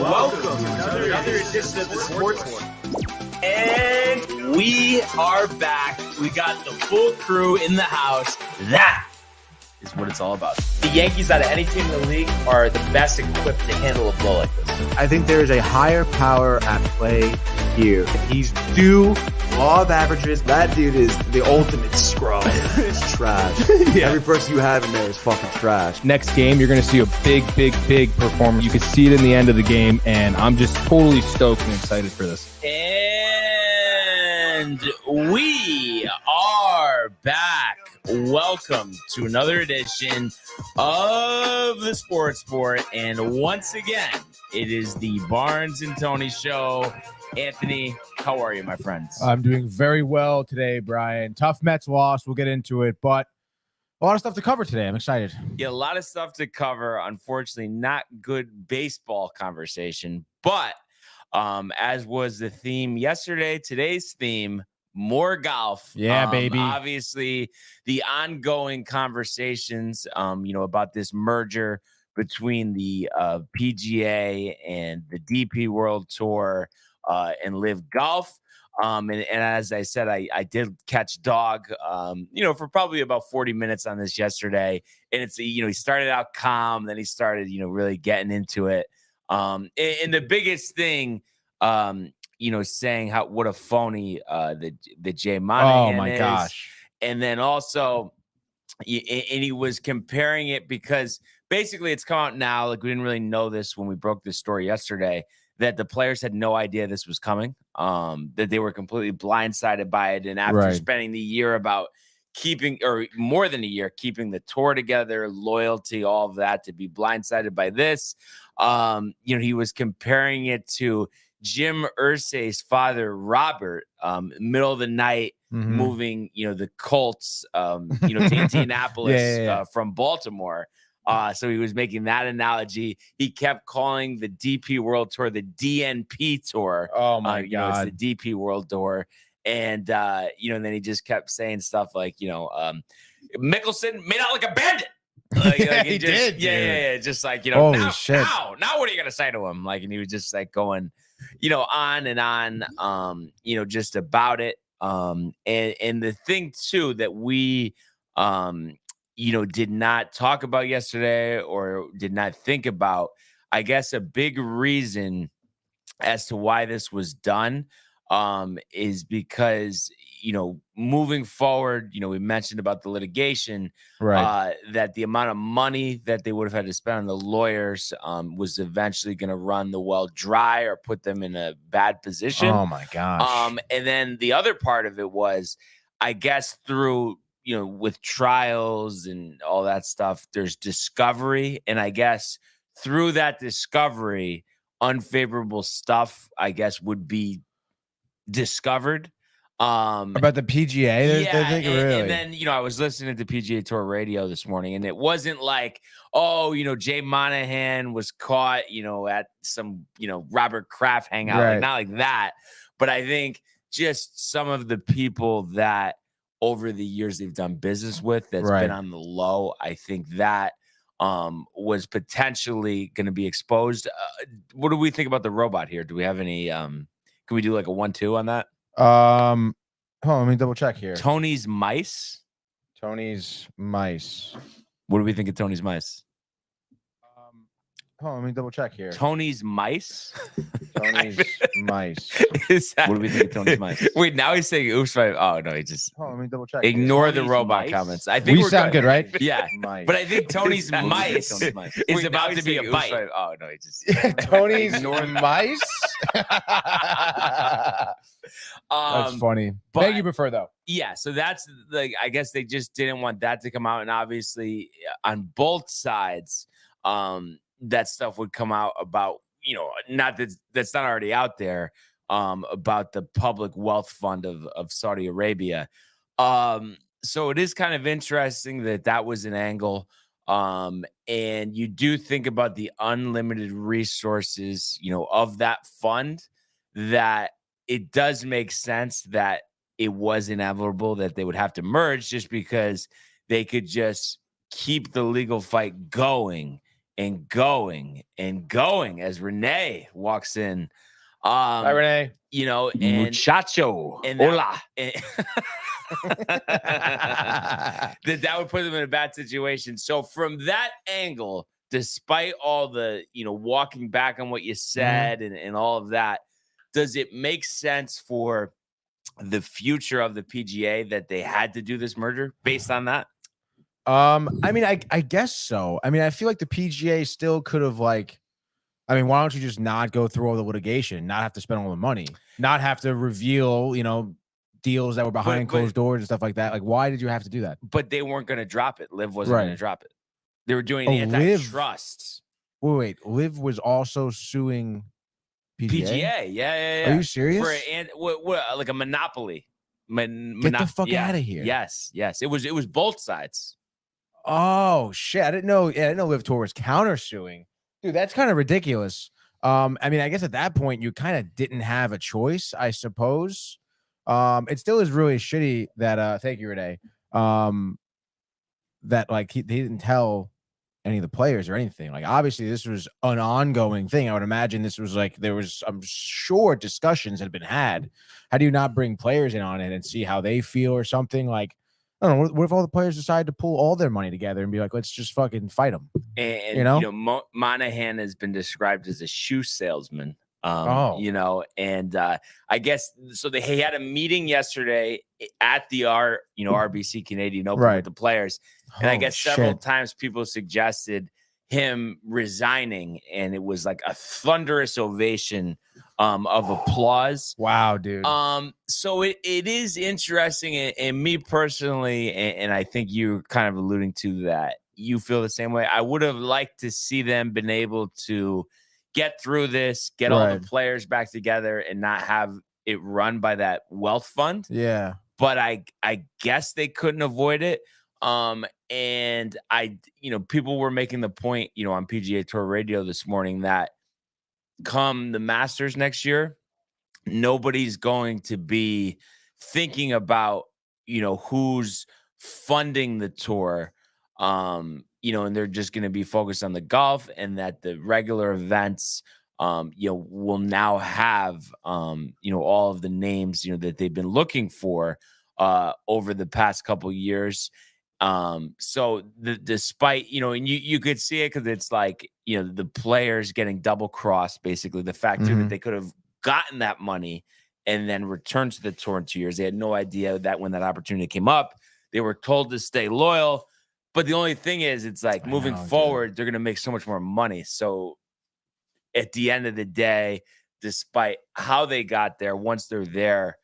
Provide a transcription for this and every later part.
Welcome to another edition of the Sports One. And we are back. We got the full crew in the house. That is what it's all about. The Yankees, out of any team in the league, are the best equipped to handle a blow like this. I think there is a higher power at play here. He's due law of averages. That dude is the ultimate scrub. It's trash. Yeah. Every person you have in there is fucking trash. Next game, you're going to see a big performance. You can see it in the end of the game, and I'm just totally stoked and excited for this. And we are back. Welcome to another edition of the Sports Sport. And once again, it is the Barnes and Tony Show. Anthony, how are you, my friends? I'm doing very well today, Brian. Tough Mets loss. We'll get into it, but a lot of stuff to cover today. I'm excited. Yeah, a lot of stuff to cover. Unfortunately, not good baseball conversation, but as was the theme yesterday, today's theme, more golf. Yeah, baby. Obviously, the ongoing conversations, about this merger between the PGA and the DP World Tour and LIV Golf. And as I said, I did catch Dog, for probably about 40 minutes on this yesterday. And it's, he started out calm, then he started, really getting into it. And the biggest thing, saying what a phony the Jay Monahan oh my is. gosh. And then also, and he was comparing it because basically it's come out now, like we didn't really know this when we broke this story yesterday, that the players had no idea this was coming, that they were completely blindsided by it. And after spending the year about keeping, or more than a year, keeping the tour together, loyalty, all of that, to be blindsided by this, he was comparing it to Jim Irsay's father, Robert, middle of the night, moving, the Colts, to Indianapolis from Baltimore. So he was making that analogy. He kept calling the DP World Tour the DNP Tour. Oh my God. It's the DP World Tour. And, and then he just kept saying stuff like, Mickelson made out like a bandit. He did. Yeah. Just like, Holy now shit. Now what are you going to say to him? Like, and he was just like going, on and on, just about it. And the thing too, that we, did not talk about yesterday or did not think about, I guess a big reason as to why this was done is because, moving forward, we mentioned about the litigation, that the amount of money that they would have had to spend on the lawyers was eventually going to run the well dry or put them in a bad position. Oh my gosh. And then the other part of it was, I guess through, with trials and all that stuff, there's discovery. And I guess through that discovery, unfavorable stuff, I guess, would be discovered. About the PGA? And then, I was listening to PGA Tour radio this morning, and it wasn't like, Jay Monahan was caught, at some, Robert Kraft hangout, like, not like that. But I think just some of the people that over the years they've done business with that's been on the low, I think that was potentially going to be exposed. What do we think about the robot here? Do we have any, can we do like a 1-2 on that? Hold on, let me double check here. Tony's Mice. What do we think of Tony's Mice? Hold on, let me double check here. Tony's Mice. Mice. Is that, what do we think of Tony's Mice? Wait, now he's saying oops. Oh no, he just hold on, let me double check. Ignore the robot comments. I think we sound good, right? Yeah, but I think Tony's Mice is about to be a bite. Oh no, he just Tony's Mice. That's funny. Thank you, prefer though. Yeah, so that's like, I guess they just didn't want that to come out, and obviously on both sides, that stuff would come out about, not that that's not already out there, about the public wealth fund of Saudi Arabia. So it is kind of interesting that was an angle. And you do think about the unlimited resources, of that fund, that it does make sense that it was inevitable that they would have to merge, just because they could just keep the legal fight going and going as Renee walks in. Hi, Renee. You know, and Muchacho. and Hola. that would put them in a bad situation. So from that angle, despite all the, walking back on what you said and all of that, does it make sense for the future of the PGA that they had to do this merger based on that? I mean, I guess so. I mean, I feel like the PGA still could have why don't you just not go through all the litigation, not have to spend all the money, not have to reveal, deals that were behind closed doors and stuff like that? Like, why did you have to do that? But they weren't going to drop it. LIV wasn't going to drop it. They were doing antitrust. Wait, LIV was also suing PGA? Yeah. Are you serious? For like a monopoly. Get the fuck out of here. Yes. It was both sides. Oh shit! I didn't know. Yeah, I didn't know LIV Tour was countersuing. Dude, that's kind of ridiculous. I mean, I guess at that point you kind of didn't have a choice, I suppose. It still is really shitty that. Thank you, Renee. That like he didn't tell any of the players or anything. Like, obviously, this was an ongoing thing. I would imagine this was like there was, I'm sure, discussions had been had. How do you not bring players in on it and see how they feel or something? Like, I don't know. What if all the players decide to pull all their money together and be like, let's just fucking fight them? And Monahan has been described as a shoe salesman. I guess so. He had a meeting yesterday at the RBC Canadian Open with the players, and I guess several times people suggested him resigning, and it was like a thunderous ovation of applause. Wow, dude. So it is interesting, and me personally, and I think you're kind of alluding to that. You feel the same way. I would have liked to see them been able to get through this, get all the players back together, and not have it run by that wealth fund. Yeah. But I guess they couldn't avoid it. And people were making the point, on PGA Tour Radio this morning that come the Masters next year, nobody's going to be thinking about, who's funding the tour. And they're just going to be focused on the golf, and that the regular events, will now have, all of the names, that they've been looking for over the past couple years. So despite, and you could see it because it's like, the players getting double crossed, basically the fact too that they could have gotten that money and then returned to the tour in 2 years. They had no idea that when that opportunity came up, they were told to stay loyal. But the only thing is, it's like moving forward, they're going to make so much more money. So at the end of the day, despite how they got there, once they're there,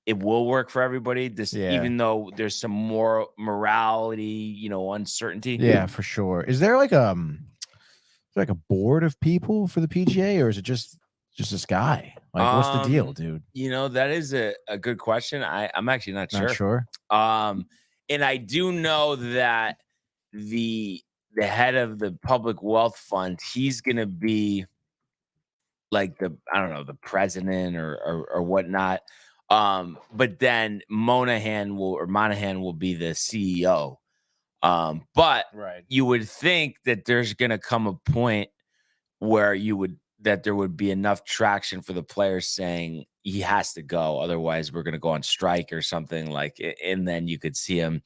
it will work for everybody. Even though there's some more morality, uncertainty. Yeah, for sure. Is there like a board of people for the PGA, or is it just this guy? Like, what's the deal, dude? That is a good question. I'm actually not sure. Not sure. And I do know that the head of the public wealth fund, he's going to be like the president or whatnot. But then Monahan will be the CEO. But you would think that there's going to come a point where there would be enough traction for the players saying he has to go, otherwise we're going to go on strike or something like it. And then you could see him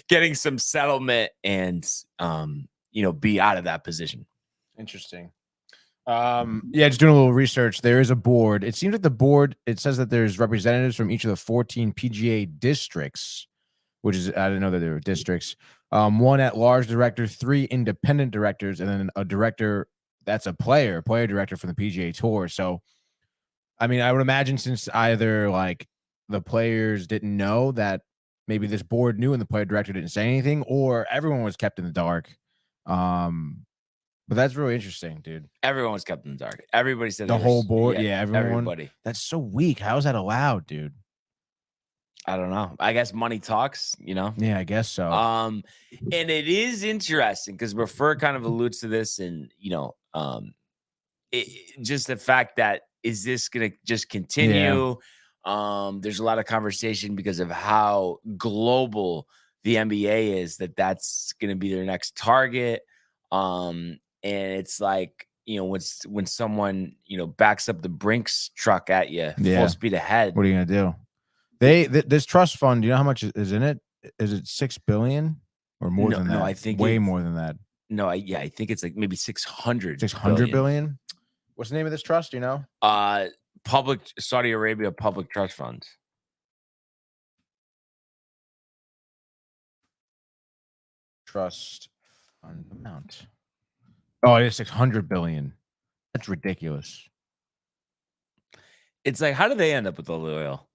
getting some settlement and be out of that position. Interesting. Just doing a little research. There is a board. It seems like the board, it says that there's representatives from each of the 14 PGA districts, which is, I didn't know that there were districts. One at-large director, 3 independent directors, and then a director that's a player director for the PGA Tour. So, I mean, I would imagine since either like the players didn't know, that maybe this board knew and the player director didn't say anything, or everyone was kept in the dark. But that's really interesting, dude. Everyone was kept in the dark. Everybody said the whole board. Yeah, everybody. That's so weak. How is that allowed, dude? I don't know. I guess money talks, Yeah, I guess so. And it is interesting because Refer kind of alludes to this, and just the fact that, is this going to just continue? Yeah. There's a lot of conversation because of how global the NBA is, that's going to be their next target. and it's like, when someone, backs up the Brinks truck at you Yeah. full speed ahead. What are you gonna do? This trust fund. Do you know how much is in it? Is it $6 billion or more than that? No, I think way more than that. No, I think it's like maybe 600 billion. What's the name of this trust? Do you know? Public Saudi Arabia Public Trust Funds. Trust fund amount. Oh, it is 600 billion. That's ridiculous. It's like, how do they end up with all the oil?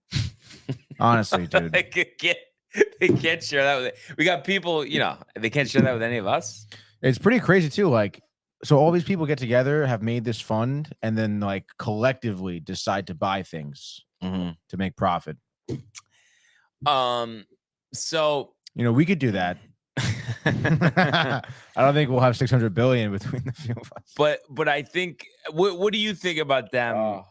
Honestly, dude. they can't share that with. We got people, they can't share that with any of us. It's pretty crazy too. Like, so all these people get together, have made this fund, and then like collectively decide to buy things to make profit. So we could do that. I don't think we'll have 600 billion between the few of us. But I think, what do you think about them?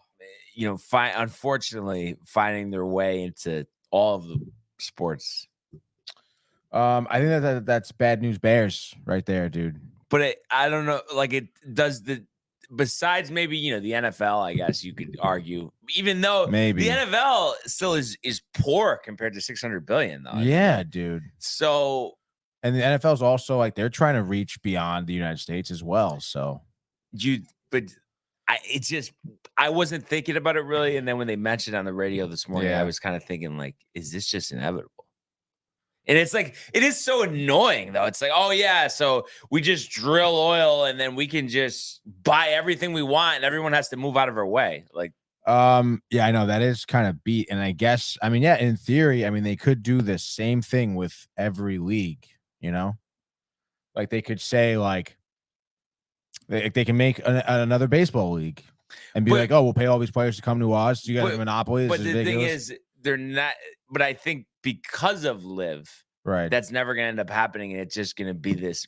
Unfortunately, finding their way into all of the sports. I think that's bad news bears right there, dude. But I don't know. Like, it does besides maybe the NFL, I guess you could argue, even though maybe the NFL still is poor compared to 600 billion though. Yeah, dude. So, and the NFL is also like they're trying to reach beyond the United States as well. So I wasn't thinking about it really, and then when they mentioned it on the radio this morning, I was kind of thinking like, is this just inevitable? And it's like, it is so annoying though. It's like, oh yeah, so we just drill oil and then we can just buy everything we want and everyone has to move out of our way. Like, yeah, I know that is kind of beat. And I guess, yeah, in theory, they could do the same thing with every league, like they could say like they can make another baseball league and be like, oh, we'll pay all these players to come to us. You got a monopoly. But the thing is, they're not. But I think because of LIV, right, that's never going to end up happening, and it's just going to be this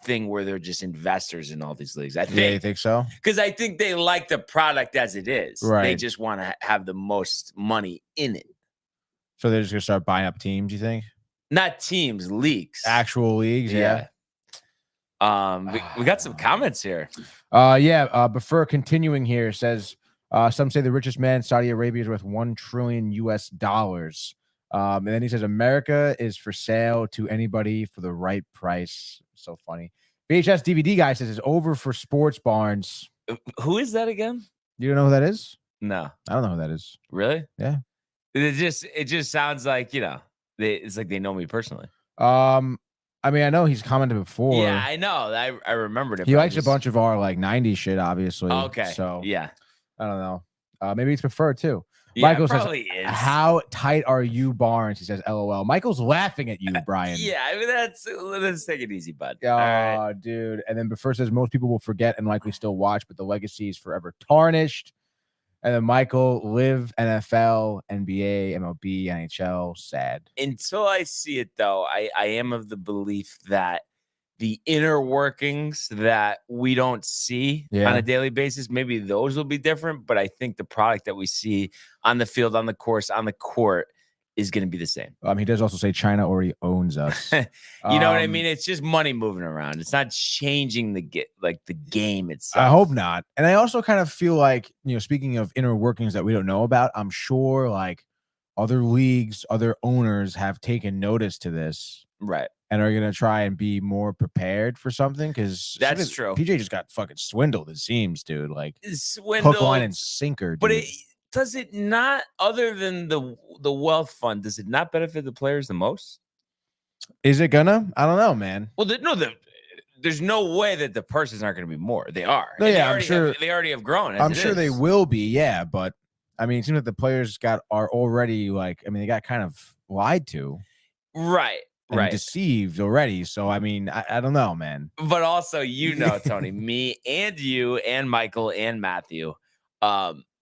thing where they're just investors in all these leagues. I think. Yeah, you think so? Because I think they like the product as it is. Right. They just want to have the most money in it. So they're just going to start buying up teams. You think? Not teams, leagues. Actual leagues. Yeah. We got some comments here. Before continuing here, it says some say the richest man in Saudi Arabia is worth $1 trillion US. And then he says America is for sale to anybody for the right price. So funny. VHS DVD guy says it's over for sports barns. Who is that again? You don't know who that is? No, I don't know who that is. Really? Yeah. It just sounds like it's like they know me personally. I know he's commented before. Yeah, I know. I remembered it. He likes a bunch of our like 90s shit, obviously. Okay. So yeah, I don't know. Maybe it's preferred too. Yeah, Michael says, is. "How tight are you, Barnes?" He says, "LOL." Michael's laughing at you, Brian. Yeah, let's take it easy, bud. Oh, right. Dude. And then Before says most people will forget and likely still watch, but the legacy is forever tarnished. And then Michael, LIV, NFL, NBA, MLB, NHL, sad. Until I see it, though, I am of the belief that the inner workings that we don't see on a daily basis, maybe those will be different. But I think the product that we see on the field, on the course, on the court is going to be the same. He does also say China already owns us. You know what I mean? It's just money moving around. It's not changing the game itself. I hope not. And I also kind of feel like, speaking of inner workings that we don't know about, I'm sure like other leagues, other owners have taken notice to this. Right. And are going to try and be more prepared for something. Because that's true. PJ just got fucking swindled, it seems, dude. Like swindled, hook, line, and sinker. Dude. But does it not, other than the wealth fund, does it not benefit the players the most? Is it gonna? I don't know, man. Well, there's no way that the purses aren't going to be more. They are. No, yeah, I'm sure they already have grown. I'm sure they will be. Yeah, but it seems like the players are already like. They got kind of lied to, right, and deceived already. So I don't know, man. But also, Tony, me and you and Michael and Matthew,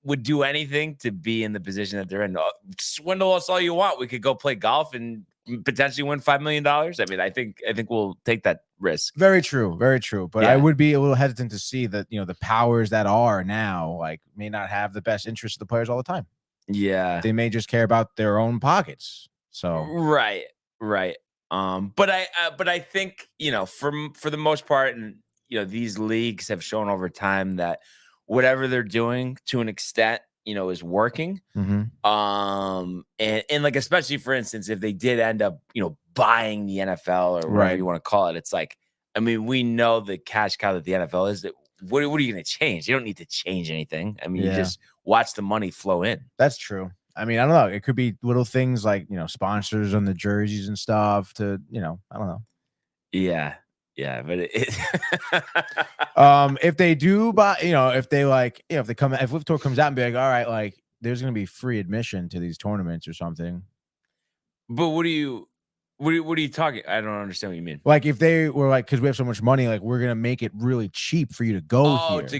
would do anything to be in the position that they're in. Swindle us all you want. We could go play golf and potentially win $5 million. I think we'll take that risk. Very true. Very true. But I would be a little hesitant to see that, the powers that are now may not have the best interest of the players all the time. Yeah. They may just care about their own pockets. So right. But I think, for the most part, and these leagues have shown over time that whatever they're doing to an extent, is working. Mm-hmm. And like, especially for instance, if they did end up, buying the NFL or whatever you want to call it, it's like, I mean, we know the cash cow that the NFL is. That what are you going to change? You don't need to change anything. I mean, you just watch the money flow in. That's true. I mean, I don't know. It could be little things like, sponsors on the jerseys and stuff to, I don't know. Yeah. Yeah. But if they do buy, if they like, if LIV Tour comes out and be like, all right, like there's going to be free admission to these tournaments or something. But what are you talking? I don't understand what you mean. Like if they were like, because we have so much money, like we're gonna make it really cheap for you to go here. To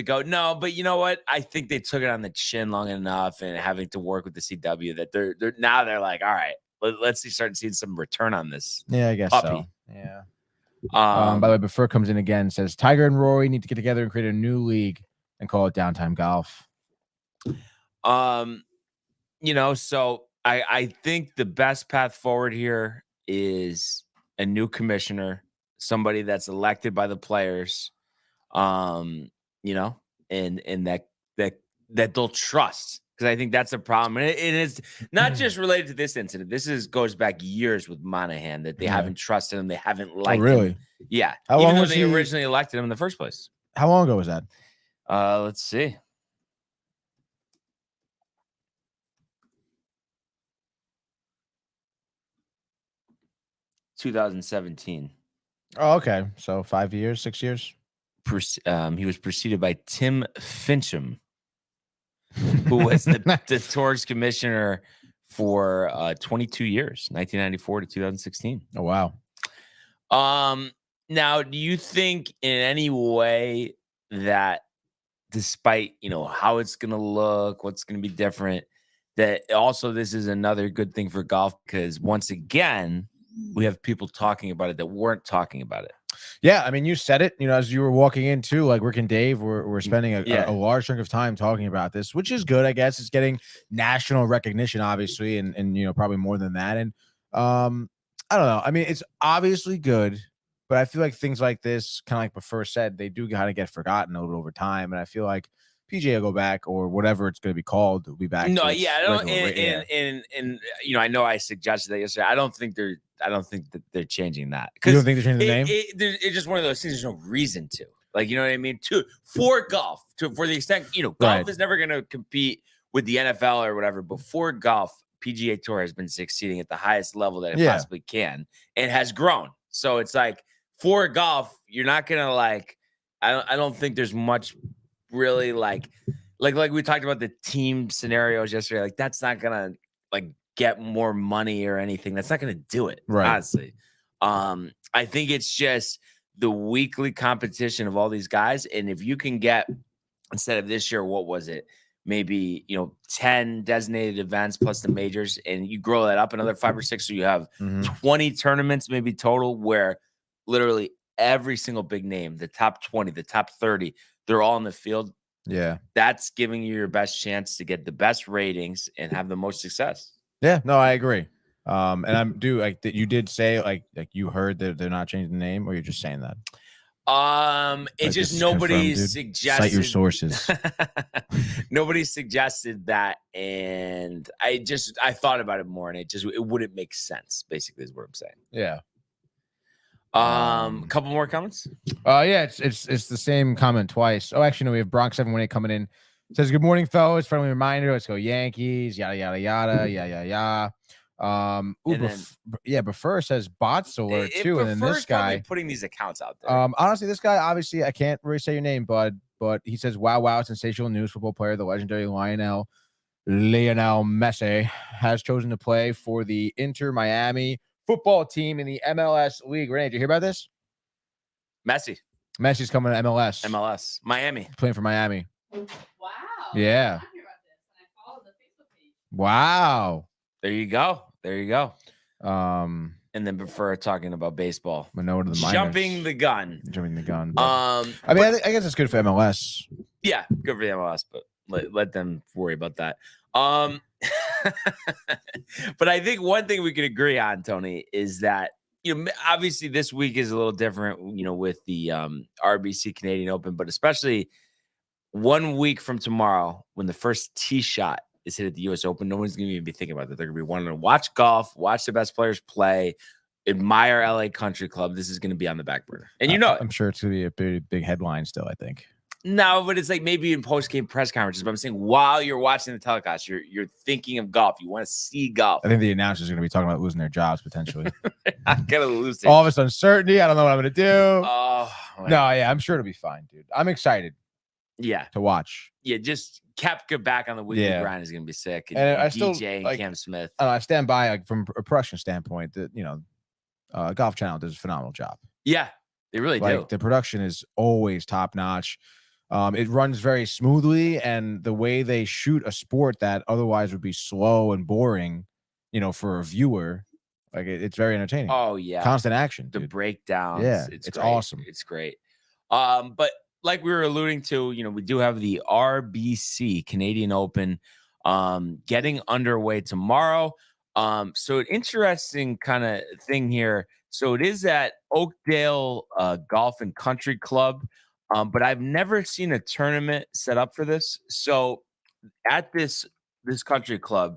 go. No, but you know what? I think they took it on the chin long enough, and having to work with the CW that they're like, all right, let's start seeing some return on this. Yeah, I guess puppy. So. Yeah. By the way, Before comes in again, says Tiger and Rory need to get together and create a new league and call it Downtime Golf. So I think the best path forward here is a new commissioner, somebody that's elected by the players, and that they'll trust, because I think that's a problem. And it's not just related to this incident. This goes back years with Monahan, that they haven't trusted him. They haven't liked him. Yeah. How Even long though was they originally elected him in the first place. How long ago was that? Let's see. (2017). Oh, okay. So 5 years, 6 years. He was preceded by Tim Fincham, who was the tour's commissioner for 22 years, 1994 to 2016. Oh, wow. Now, do you think in any way that, despite, how it's going to look, what's going to be different, that also this is another good thing for golf? Because once again, we have people talking about it that weren't talking about it. Yeah, I mean, you said it, as you were walking in too, like Rick and Dave, we're spending a large chunk of time talking about this, which is good, I guess. It's getting national recognition, obviously, and probably more than that. And I don't know. I mean, it's obviously good, but I feel like things like this, kind of like Before said, they do kind of get forgotten a little over time. And I feel like PGA will go back, or whatever it's going to be called, will be back. No, yeah, I don't. And I know I suggested that yesterday. I don't think that they're changing that. You don't think they're changing the name? It's just one of those things. There's no reason to. Like, you know what I mean? For golf, for the extent, golf is never going to compete with the NFL or whatever. But for golf, PGA Tour has been succeeding at the highest level that it possibly can, and has grown. So it's like, for golf, you're not gonna like. I don't think there's much really like we talked about the team scenarios yesterday. Like, that's not gonna like get more money or anything. That's not gonna do it. Right. Honestly, I think it's just the weekly competition of all these guys. And if you can get, instead of this year, what was it? Maybe 10 designated events plus the majors, and you grow that up another 5 or 6, so you have 20 tournaments maybe total, where literally every single big name, the top 20, the top 30, they're all in the field. Yeah. That's giving you your best chance to get the best ratings and have the most success. Yeah, no, I agree. And I'm like that. You did say like you heard that they're not changing the name, or you're just saying that? It's just nobody suggested. Cite your sources. Nobody suggested that, and I thought about it more, and it wouldn't make sense. Basically, is what I'm saying. Yeah. Couple more comments. Yeah, it's the same comment twice. Oh, actually, no, we have Bronx 718 coming in. It says, good morning, fellas. Friendly reminder. Let's go Yankees. Yada yada yada. Yeah. Before says bots alert too, and then this guy putting these accounts out there. Honestly, this guy, obviously, I can't really say your name, bud, but he says, wow, sensational news. Football player, the legendary Lionel Messi has chosen to play for the Inter Miami football team in the MLS league. Renee, did you hear about this? Messi's coming to MLS. Miami, playing for Miami. Wow. Yeah. I hear about this, and I followed the Facebook page. Wow. There you go. And then before talking about baseball, Manoa to the minors. Jumping the gun. But, I mean, I guess it's good for MLS. Yeah, good for the MLS, but let them worry about that. But I think one thing we can agree on, Tony, is that obviously this week is a little different, with the RBC Canadian Open, but especially 1 week from tomorrow when the first tee shot is hit at the US Open, no one's going to even be thinking about that. They're going to be wanting to watch golf, watch the best players play, admire LA Country Club. This is going to be on the back burner. And I'm sure it's going to be a big headline still, I think. No, but it's like maybe in post-game press conferences. But I'm saying while you're watching the telecast, you're thinking of golf. You want to see golf. I think the announcers are going to be talking about losing their jobs potentially. I'm gonna lose it. All this uncertainty. I don't know what I'm going to do. Oh, no, yeah, I'm sure it'll be fine, dude. I'm excited. Yeah, to watch. Yeah, just Koepka back on the weekly grind is going to be sick. And I DJ still, and Cam Smith. I stand by from a production standpoint that Golf Channel does a phenomenal job. Yeah, they really do. The production is always top notch. It runs very smoothly, and the way they shoot a sport that otherwise would be slow and boring, for a viewer, it's very entertaining. Oh yeah, constant action. The breakdowns. Yeah, it's great. Awesome. It's great. But like we were alluding to, we do have the RBC Canadian Open getting underway tomorrow. So an interesting kind of thing here. So it is at Oakdale Golf and Country Club. But I've never seen a tournament set up for this. So at this country club,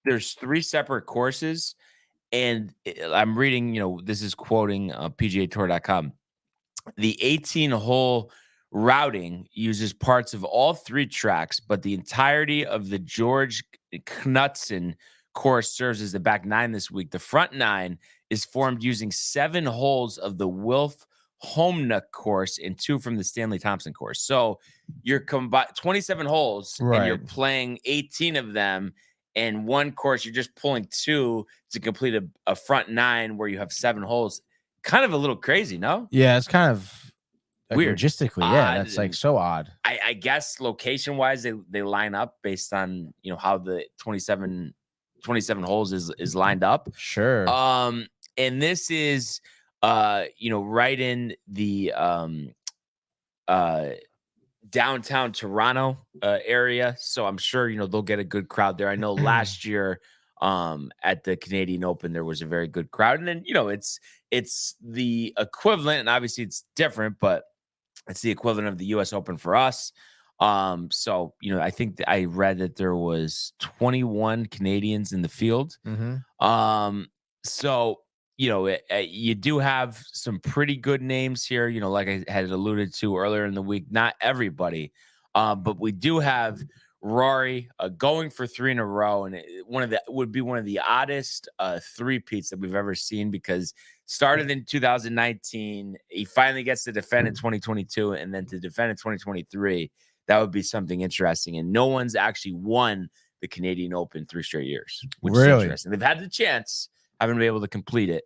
there's 3 separate courses. And I'm reading, this is quoting PGAtour.com. The 18-hole routing uses parts of all 3 tracks, but the entirety of the George Knutson course serves as the back 9 this week. The front 9 is formed using 7 holes of the Wilf Homenook course and 2 from the Stanley Thompson course. So you're combined 27 holes and you're playing 18 of them. And 1 course, you're just pulling 2 to complete a front 9 where you have 7 holes. Kind of a little crazy, no? Yeah, it's kind of weird. Logistically, yeah, that's so odd. I guess location wise, they line up based on how the 27 holes is lined up. Sure. And this is right in the downtown Toronto area. So I'm sure, they'll get a good crowd there. I know last year at the Canadian Open, there was a very good crowd. And then, it's the equivalent, and obviously it's different, but it's the equivalent of the US Open for us. So, I think I read that there was 21 Canadians in the field. Mm-hmm. So, you do have some pretty good names here, like I had alluded to earlier in the week, not everybody, but we do have Rory going for 3 in a row. And would be one of the oddest 3-peats that we've ever seen, because started in 2019. He finally gets to defend in 2022, and then to defend in 2023. That would be something interesting. And no one's actually won the Canadian Open 3 straight years, which is interesting. They've had the chance, haven't been able to complete it.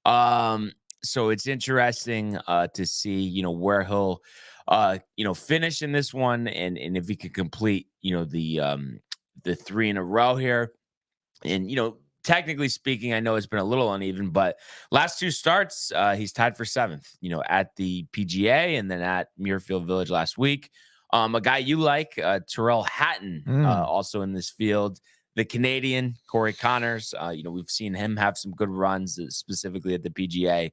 So it's interesting to see, where he'll, finish in this one, and if he could complete, the 3 in a row here. And, technically speaking, I know it's been a little uneven, but last 2 starts, he's tied for 7th, at the PGA and then at Muirfield Village last week. A guy you like, Tyrrell Hatton, also in this field. The Canadian, Corey Connors, we've seen him have some good runs, specifically at the PGA.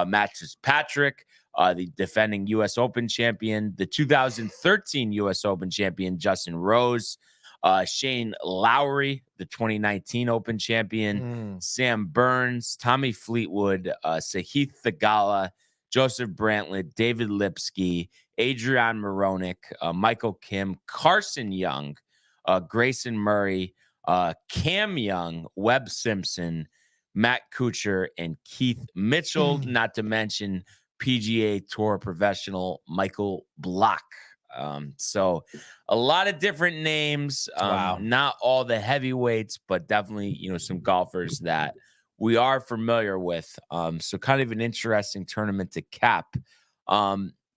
Matt Fitzpatrick, the defending U.S. Open champion. The 2013 U.S. Open champion, Justin Rose. Shane Lowry, the 2019 Open champion. Sam Burns, Tommy Fleetwood, Sahith Theegala, Joseph Brantlett, David Lipsky, Adrian Moronic, Michael Kim, Carson Young, Grayson Murray, Cam Young, Webb Simpson, Matt Kuchar, and Keith Mitchell, not to mention PGA Tour professional Michael Block. So a lot of different names, not all the heavyweights, but definitely, some golfers that we are familiar with. So kind of an interesting tournament to cap.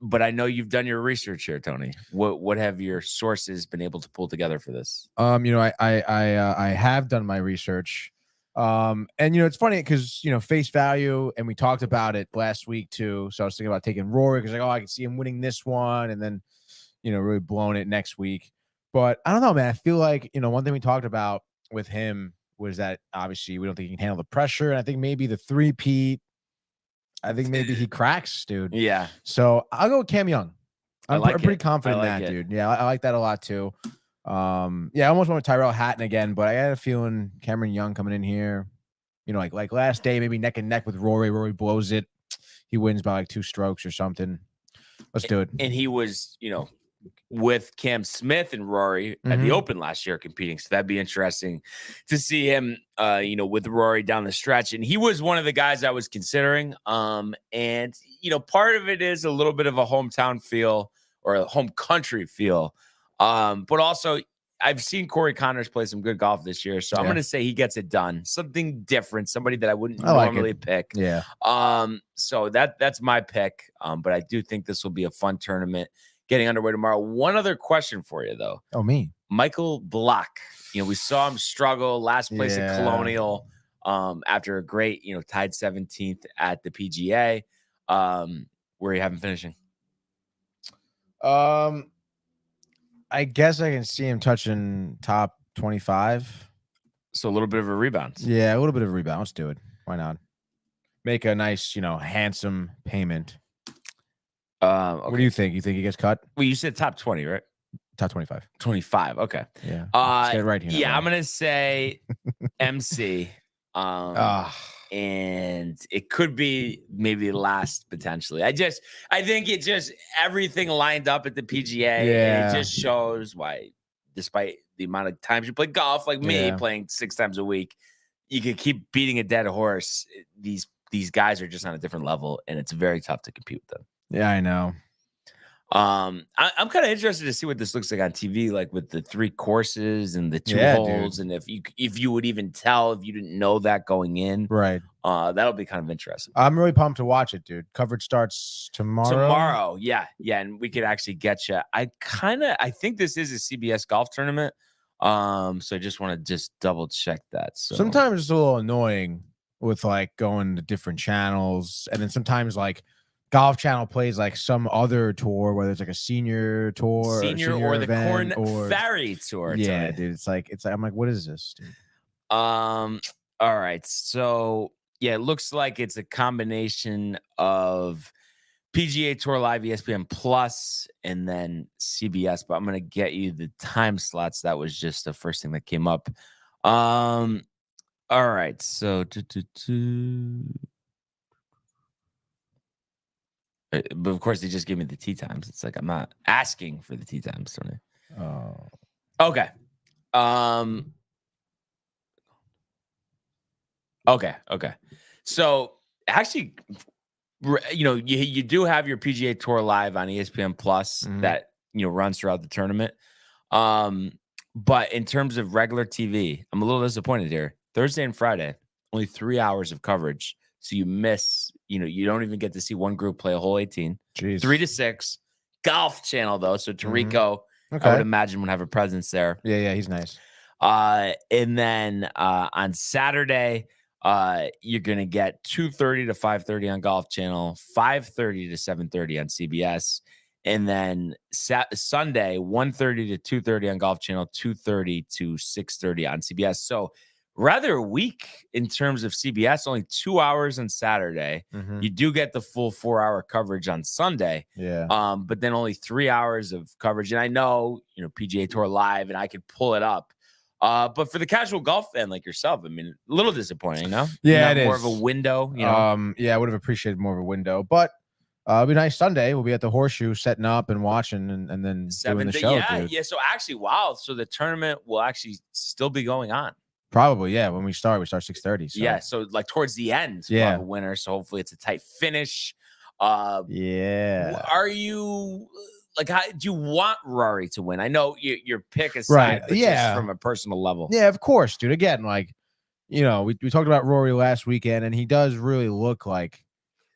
But I know you've done your research here, Tony. What have your sources been able to pull together for this? I have done my research. And it's funny because face value, and we talked about it last week too. So I was thinking about taking Rory because I can see him winning this one, and then really blowing it next week. But I don't know, man. I feel like one thing we talked about with him was that obviously we don't think he can handle the pressure, and I think maybe the 3-peat I think maybe he cracks, dude. Yeah. So I'll go with Cam Young. I I'm like pretty it. confident I in like that, it. dude. Yeah, I like that a lot too. Yeah, I almost went with Tyrell Hatton again, but I got a feeling Cameron Young coming in here. You know, like last day, maybe neck and neck with Rory. Rory blows it. He wins by like 2 strokes or something. Let's do it. And he was, with Cam Smith and Rory at the Open last year competing. So that'd be interesting to see him, with Rory down the stretch. And he was one of the guys I was considering. And part of it is a little bit of a hometown feel or a home country feel. But also I've seen Corey Connors play some good golf this year. So I'm going to say he gets it done. Something different, somebody that I wouldn't normally pick. Yeah. So that's my pick. But I do think this will be a fun tournament getting underway tomorrow. One other question for you, though. Oh, me. Michael Block. We saw him struggle last place at Colonial after a great, tied 17th at the PGA. Where you have him finishing? I guess I can see him touching top 25. So a little bit of a rebound. Yeah, a little bit of a rebound. Let's do it. Why not? Make a nice, handsome payment. Okay. What do you think? You think he gets cut? Well, you said top 20, right? Top 25. 25. Okay. Yeah. Let's get it right here. Yeah, I'm gonna say MC. And it could be maybe last potentially. I think it just everything lined up at the PGA. Yeah. And it just shows why, despite the amount of times you play golf, like me playing 6 times a week, you can keep beating a dead horse. These guys are just on a different level, and it's very tough to compete with them. Yeah, I know. I'm kind of interested to see what this looks like on TV, like with the 3 courses and the 2 holes, dude. and if you would even tell if you didn't know that going in, Right. That'll be kind of interesting. I'm really pumped to watch it, dude. Coverage starts tomorrow. Yeah, and we could actually get you. I think this is a CBS golf tournament, so I just want to double check that. So Sometimes it's a little annoying with like going to different channels, and then sometimes like Golf Channel plays like some other tour, whether it's like a senior tour, senior or the event, Corn Ferry tour. Yeah, Tony. dude. It's like I'm like, what is this, dude? All right. So yeah, it looks like it's a combination of PGA Tour Live, ESPN Plus, and then CBS. But I'm gonna get you the time slots. That was just the first thing that came up. All right. So but of course, they just give me the tee times. It's like I'm not asking for the tee times, Tony. Oh, okay. Okay. So actually, you do have your PGA Tour Live on ESPN Plus that runs throughout the tournament. But in terms of regular TV, I'm a little disappointed here. Thursday and Friday, only 3 hours of coverage. So you miss, you don't even get to see one group play a hole 18. Jeez. 3 to 6. Golf Channel, though. So Tarico, I would imagine, would have a presence there. Yeah, he's nice. And then on Saturday, you're going to get 2:30 to 5:30 on Golf Channel, 5:30 to 7:30 on CBS. And then Sunday, 1:30 to 2:30 on Golf Channel, 2:30 to 6:30 on CBS. So rather weak in terms of CBS, only 2 hours on Saturday. You do get the full 4-hour coverage on Sunday. Yeah. But then only 3 hours of coverage. And I know, PGA Tour Live, and I could pull it up. But for the casual golf fan like yourself, I mean, a little disappointing, no? Yeah, it is. More of a window, Yeah, I would have appreciated more of a window, but it'll be nice Sunday. We'll be at the Horseshoe setting up and watching and then doing the show, dude. Yeah. So actually, wow. So the tournament will actually still be going on. Probably, yeah. When we start 6:30. So. Yeah, so like towards the end, we'll have a winner. So hopefully it's a tight finish. Yeah. Are you like? How do you want Rory to win? I know your pick aside, but just from a personal level. Yeah, of course, dude. Again, like we talked about Rory last weekend, and he does really look like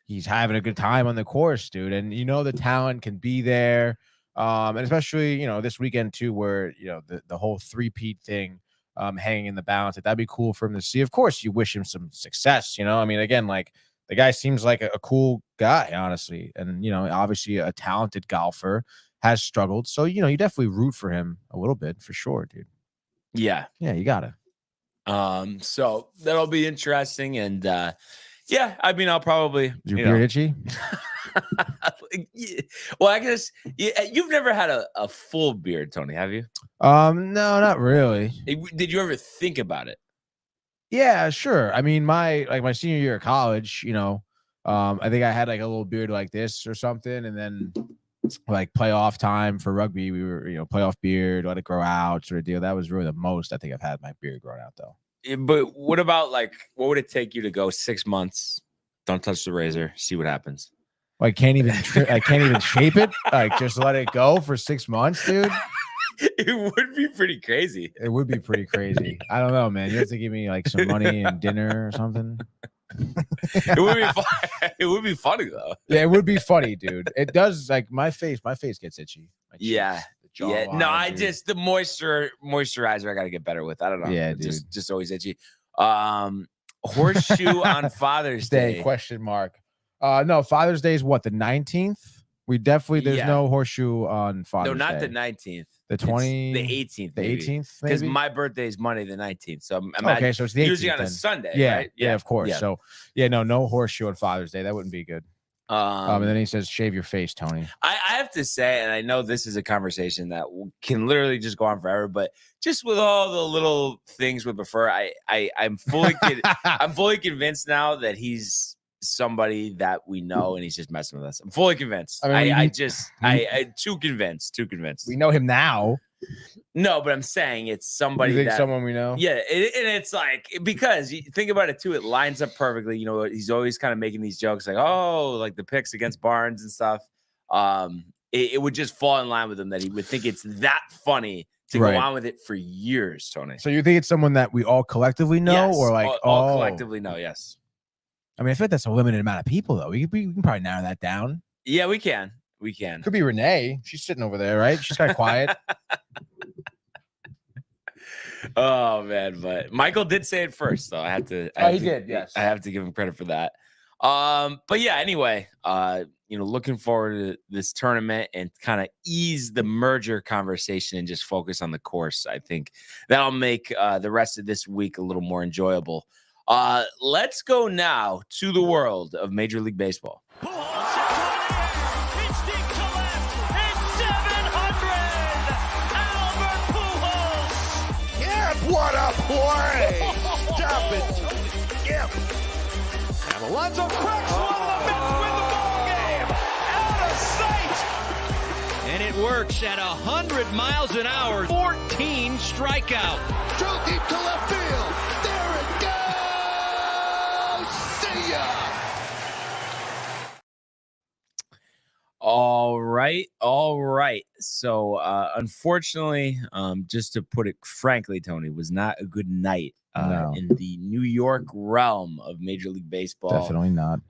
he's having a good time on the course, dude. And the talent can be there, and especially this weekend too, where the whole three-peat thing. Hanging in the balance. That'd be cool for him to see. Of course, you wish him some success. I mean, again, like the guy seems like a cool guy, honestly, and obviously a talented golfer, has struggled. So you definitely root for him a little bit for sure, dude. Yeah, you gotta. So that'll be interesting, and Yeah, I mean, I'll probably. Is your you beard know. itchy? Yeah. Well, I guess you've never had a full beard, Tony, have you? No, not really. Did you ever think about it? Yeah, sure. I mean, my senior year of college, I think I had like a little beard like this or something, and then like playoff time for rugby, we were, playoff beard, let it grow out sort of deal. That was really the most I think I've had my beard grown out though. But what about like what would it take you to go 6 months? Don't touch the razor, see what happens. I can't even shape it. Like just let it go for 6 months, dude. It would be pretty crazy. It would be pretty crazy. I don't know, man. You have to give me like some money and dinner or something. It would be fun. It would be funny though. Yeah, it would be funny, dude. It does like my face gets itchy. My cheeks, Yeah. the Yeah. No, jawline, I dude. just the moisturizer I gotta get better with. I don't know. Yeah, It's dude. just always itchy. Horseshoe on Father's Day. Question mark. No, Father's Day is what, the 19th? There's Yeah. no horseshoe on Father's No, not Day. the 19th. The It's 20 the 18th. the 18th, Because maybe? my birthday is Monday the 19th. So I'm Okay, so it's the 18th. usually on a then. Sunday. Yeah, Right? yeah, of course. Yeah. So no horseshoe on Father's Day. That wouldn't be good. And then he says, shave your face, Tony. I have to say, and I know this is a conversation that can literally just go on forever, but just with all the little things we prefer, I'm fully I'm fully convinced now that he's somebody that we know and he's just messing with us. I'm fully convinced. I too convinced. We know him now. No, but I'm saying it's somebody You think that someone we know? yeah, and it's like because you think about it too, it lines up perfectly. He's always kind of making these jokes like, oh, like the picks against Barnes and stuff. It would just fall in line with him that he would think it's that funny to Right. go on with it for years, Tony. So you think it's someone that we all collectively know, Yes, or like all collectively know? Yes. I mean, I feel like that's a limited amount of people, though. We can probably narrow that down. Yeah, we can. We can. Could be Renee. She's sitting over there, right? She's kind of quiet. Oh man, but Michael did say it first, though. He did, yes. I have to give him credit for that. But yeah, anyway, looking forward to this tournament and kind of ease the merger conversation and just focus on the course. I think that'll make the rest of this week a little more enjoyable. Let's go now to the world of Major League Baseball. What a play! Stop it, Yep. And Alonso cracks one. The Mets win the ball game. Out of sight. And it works at 100 miles an hour. 14 strikeout. Throw deep to left field. There it goes. See ya. All right. So, unfortunately, just to put it frankly, Tony, was not a good night No. in the New York realm of Major League Baseball. Definitely not.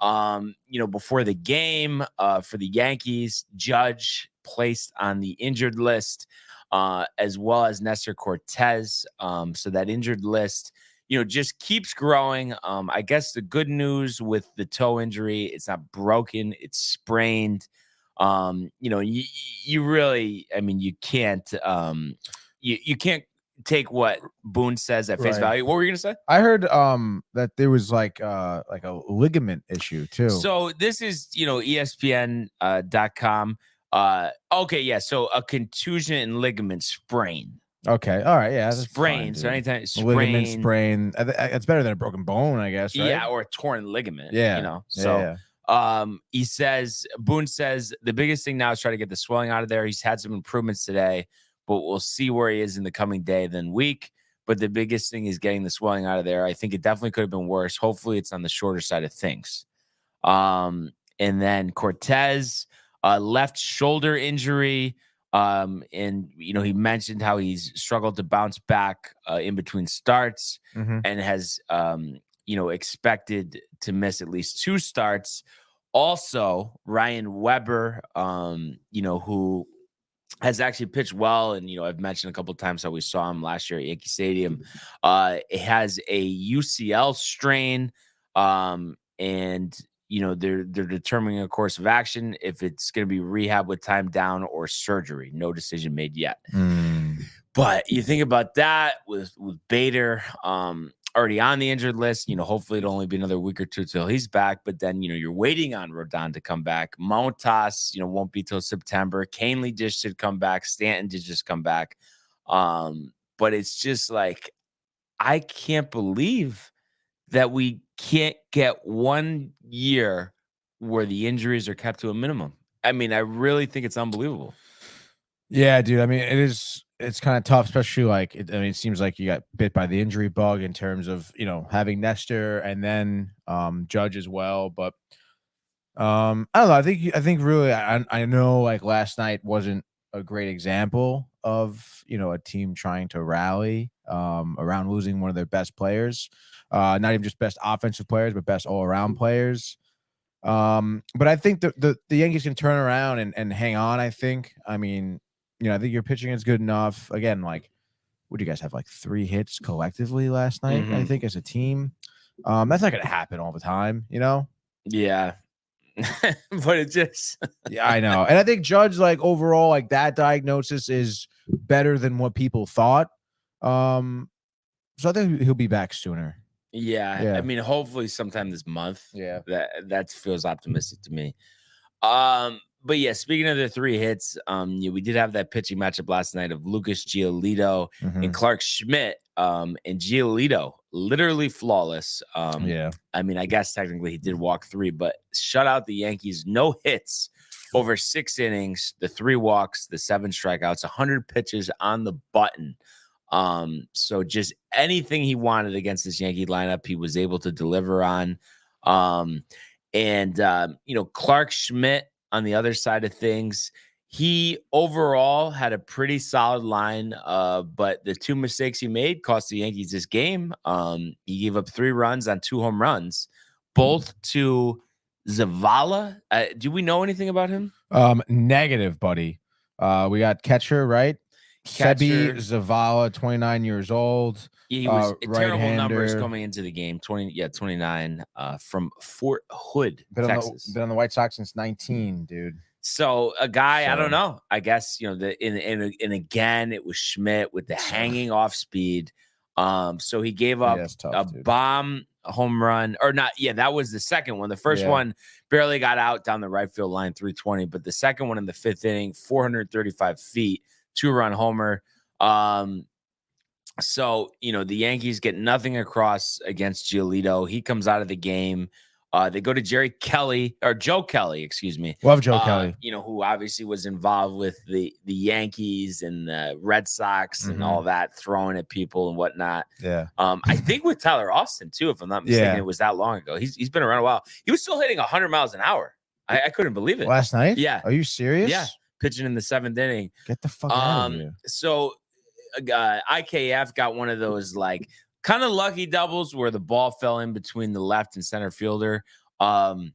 Before the game, for the Yankees, Judge placed on the injured list, as well as Nestor Cortez. So that injured list, just keeps growing. I guess the good news with the toe injury, it's not broken, it's sprained. You really, I mean, you can't take what Boone says at face Right. value. What were you gonna say? I heard that there was like a ligament issue too. So this is ESPN.com. Okay, yeah. So a contusion and ligament sprain. Okay, all right, yeah, that's Sprain. fine, So dude. anytime Ligament sprain, sprain. It's better than a broken bone, I guess. Right? yeah, or a torn ligament. Yeah. So. Yeah. Boone says the biggest thing now is try to get the swelling out of there. He's had some improvements today, but we'll see where he is in the coming day, then week. But the biggest thing is getting the swelling out of there. I think it definitely could have been worse. Hopefully it's on the shorter side of things. And then Cortez, left shoulder injury. And he mentioned how he's struggled to bounce back in between starts Mhm. and has expected to miss at least 2 starts. Also, Ryan Weber, who has actually pitched well, and I've mentioned a couple of times how we saw him last year at Yankee Stadium. It has a UCL strain, and they're determining a course of action if it's going to be rehab with time down or surgery. No decision made yet. Mm. But you think about that with Bader. already on the injured list. Hopefully it'll only be another week or two till he's back. But then, you're waiting on Rodon to come back. Montas, won't be till September. Canely just should come back. Stanton did just come back. But it's just like, I can't believe that we can't get 1 year where the injuries are kept to a minimum. I mean, I really think it's unbelievable. Yeah, dude. I mean, it's kind of tough, especially it seems like you got bit by the injury bug in terms of, having Nestor and then Judge as well. But I don't know. I think really, I know last night wasn't a great example of, a team trying to rally around losing one of their best players, not even just best offensive players, but best all around players. But I think the Yankees can turn around and hang on. I mean, I think your pitching is good enough. Again, what do you guys have? 3 hits collectively last night, I think, as a team. That's not gonna happen all the time, Yeah. But it just Yeah, I know. And I think Judge, overall, that diagnosis is better than what people thought. So I think he'll be back sooner. Yeah. I mean, hopefully sometime this month. Yeah. That feels optimistic to me. But yeah, speaking of the 3 hits, we did have that pitching matchup last night of Lucas Giolito and Clark Schmidt. And Giolito literally flawless. Yeah. I mean, I guess technically he did walk 3, but shut out the Yankees, no hits over 6 innings, the 3 walks, the 7 strikeouts, 100 pitches on the button. So just anything he wanted against this Yankee lineup, he was able to deliver on. Clark Schmidt on the other side of things, he overall had a pretty solid line, but the 2 mistakes he made cost the Yankees this game. He gave up 3 runs on 2 home runs, both to Zavala. Do we know anything about him? Negative, buddy. We got catcher, right? Sebi Zavala, 29 years old. Yeah, he was terrible numbers right-hander. coming into the game. 29, from Fort Hood, Been Texas. on the White Sox since 19, dude. So a guy, I don't know. I guess and again, it was Schmidt with the hanging off speed. So he gave up a bomb home run, or not. Yeah, that was the second one. The first one barely got out down the right field line, 320. But the second one in the 5th inning, 435 feet, 2-run homer. So, the Yankees get nothing across against Giolito. He comes out of the game. They go to Joe Kelly, excuse me. Love Joe Kelly. Who obviously was involved with the Yankees and the Red Sox and all that, throwing at people and whatnot. Yeah. I think with Tyler Austin, too, if I'm not mistaken, it was that long ago. He's been around a while. He was still hitting 100 miles an hour. I couldn't believe it. Last night? Yeah. Are you serious? Yeah. Pitching in the 7th inning. Get the fuck out of here. So IKF got one of those kind of lucky doubles where the ball fell in between the left and center fielder. So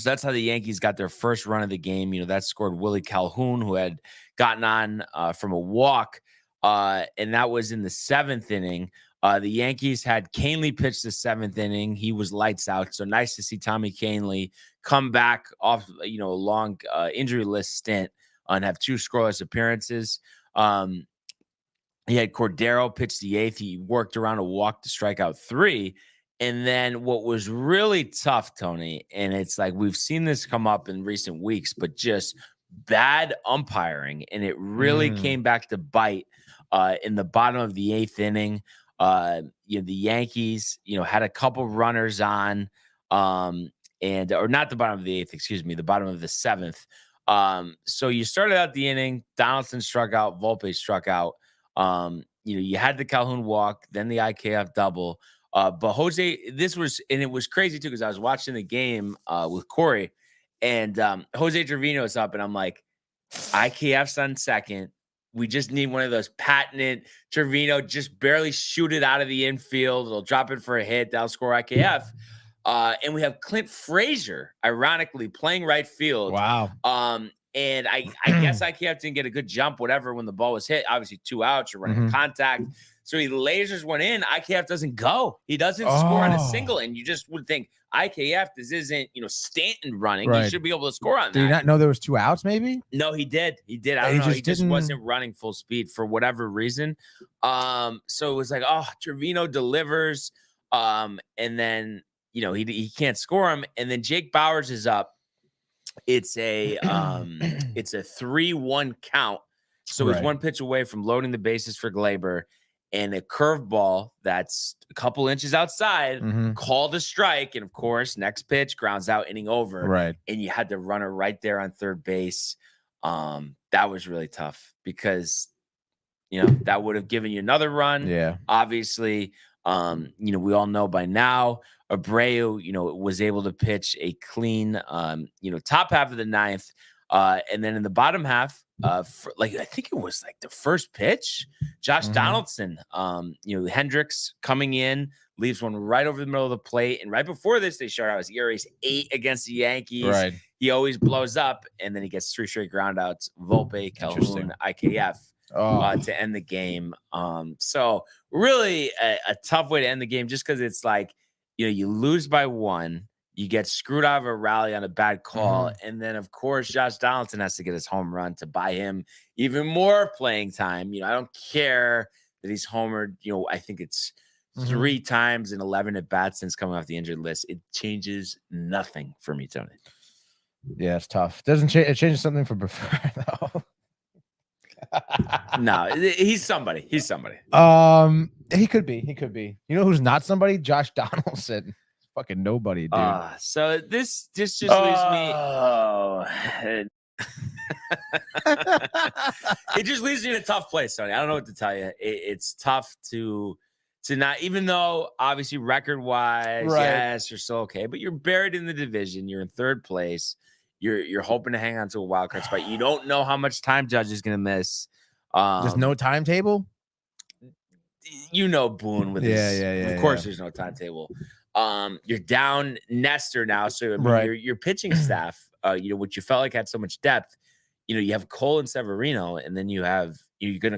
that's how the Yankees got their first run of the game. That scored Willie Calhoun, who had gotten on from a walk. And that was in the 7th inning. The Yankees had Canely pitch the 7th inning. He was lights out. So nice to see Tommy Canely come back off, a long injury list stint and have 2 scoreless appearances. He had Cordero pitch the 8th. He worked around a walk to strike out 3. And then what was really tough, Tony, and it's we've seen this come up in recent weeks, but just bad umpiring. And it really came back to bite in the bottom of the 8th inning. The Yankees, had a couple runners on, or not the bottom of the 8th, excuse me, the bottom of the 7th. So you started out the inning, Donaldson struck out, Volpe struck out. You had the Calhoun walk, then the IKF double. But Jose, it was crazy too, because I was watching the game with Corey, and Jose Trevino is up, and I'm like, IKF's on second. We just need one of those patented Trevino, just barely shoot it out of the infield. It'll drop it for a hit. That'll score IKF. And we have Clint Frazier, ironically, playing right field. Wow. And I guess IKF didn't get a good jump, whatever, when the ball was hit. Obviously, 2 outs, you're running contact. So he lasers one in. IKF doesn't go. He doesn't score on a single. And you just would think IKF, this isn't, Stanton running. Right. He should be able to score on that. Did you not know there was 2 outs, maybe? No, he did. He did. I He don't know. just He just didn't- wasn't running full speed for whatever reason. So it was like, oh, Trevino delivers. And then, he can't score him. And then Jake Bowers is up. It's a 3-1 count. So he's Right. 1 pitch away from loading the bases for Glaber, and a curveball that's a couple inches outside called a strike. And of course, next pitch, grounds out, inning over. Right. And you had the runner right there on third base. That was really tough because that would have given you another run. Yeah. Obviously, we all know by now Abreu, was able to pitch a clean, top half of the 9th. And then in the bottom half, I think it was like the first pitch, Josh Donaldson, Hendricks coming in, leaves one right over the middle of the plate. And right before this, they showed out his ERA's 8 against the Yankees. Right. He always blows up, and then he gets 3 straight groundouts, Volpe, Calhoun, IKF. To end the game. So really a tough way to end the game, just because it's like, you lose by 1, you get screwed out of a rally on a bad call. And then of course, Josh Donaldson has to get his home run to buy him even more playing time. I don't care that he's homered. I think it's 3 times in 11 at bats since coming off the injured list. It changes nothing for me, Tony. Yeah, it's tough. Doesn't change. It changes something for Prefer though. No, he's somebody. He's somebody. He could be. He could be. You know who's not somebody? Josh Donaldson. Fucking nobody, dude. So this just leaves me. It just leaves me in a tough place, Tony. I don't know what to tell you. It's tough to not, even though obviously record wise, yes, you're still okay, but you're buried in the division. You're in 3rd place. You're hoping to hang on to a wild card spot. You don't know how much time Judge is going to miss. There's no timetable. Boone with his. Of course, there's no timetable. You're down Nestor now, so your pitching staff, which you felt like had so much depth. You have Cole and Severino, and then you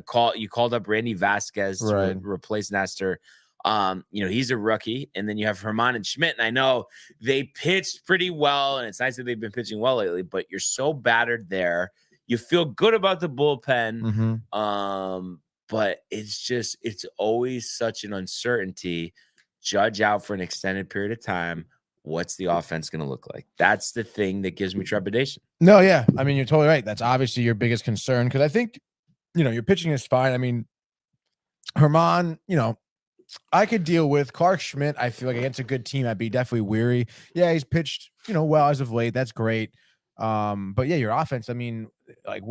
called up Randy Vasquez to replace Nestor. He's a rookie, and then you have Herman and Schmidt. And I know they pitched pretty well, and it's nice that they've been pitching well lately, but you're so battered there. You feel good about the bullpen. But it's always such an uncertainty. Judge out for an extended period of time. What's the offense going to look like? That's the thing that gives me trepidation. No, yeah. I mean, you're totally right. That's obviously your biggest concern, because I think, your pitching is fine. I mean, Herman, I could deal with. Clark Schmidt, I feel like against a good team, I'd be definitely weary. Yeah, he's pitched, well as of late. That's great. But yeah, your offense, I mean, like,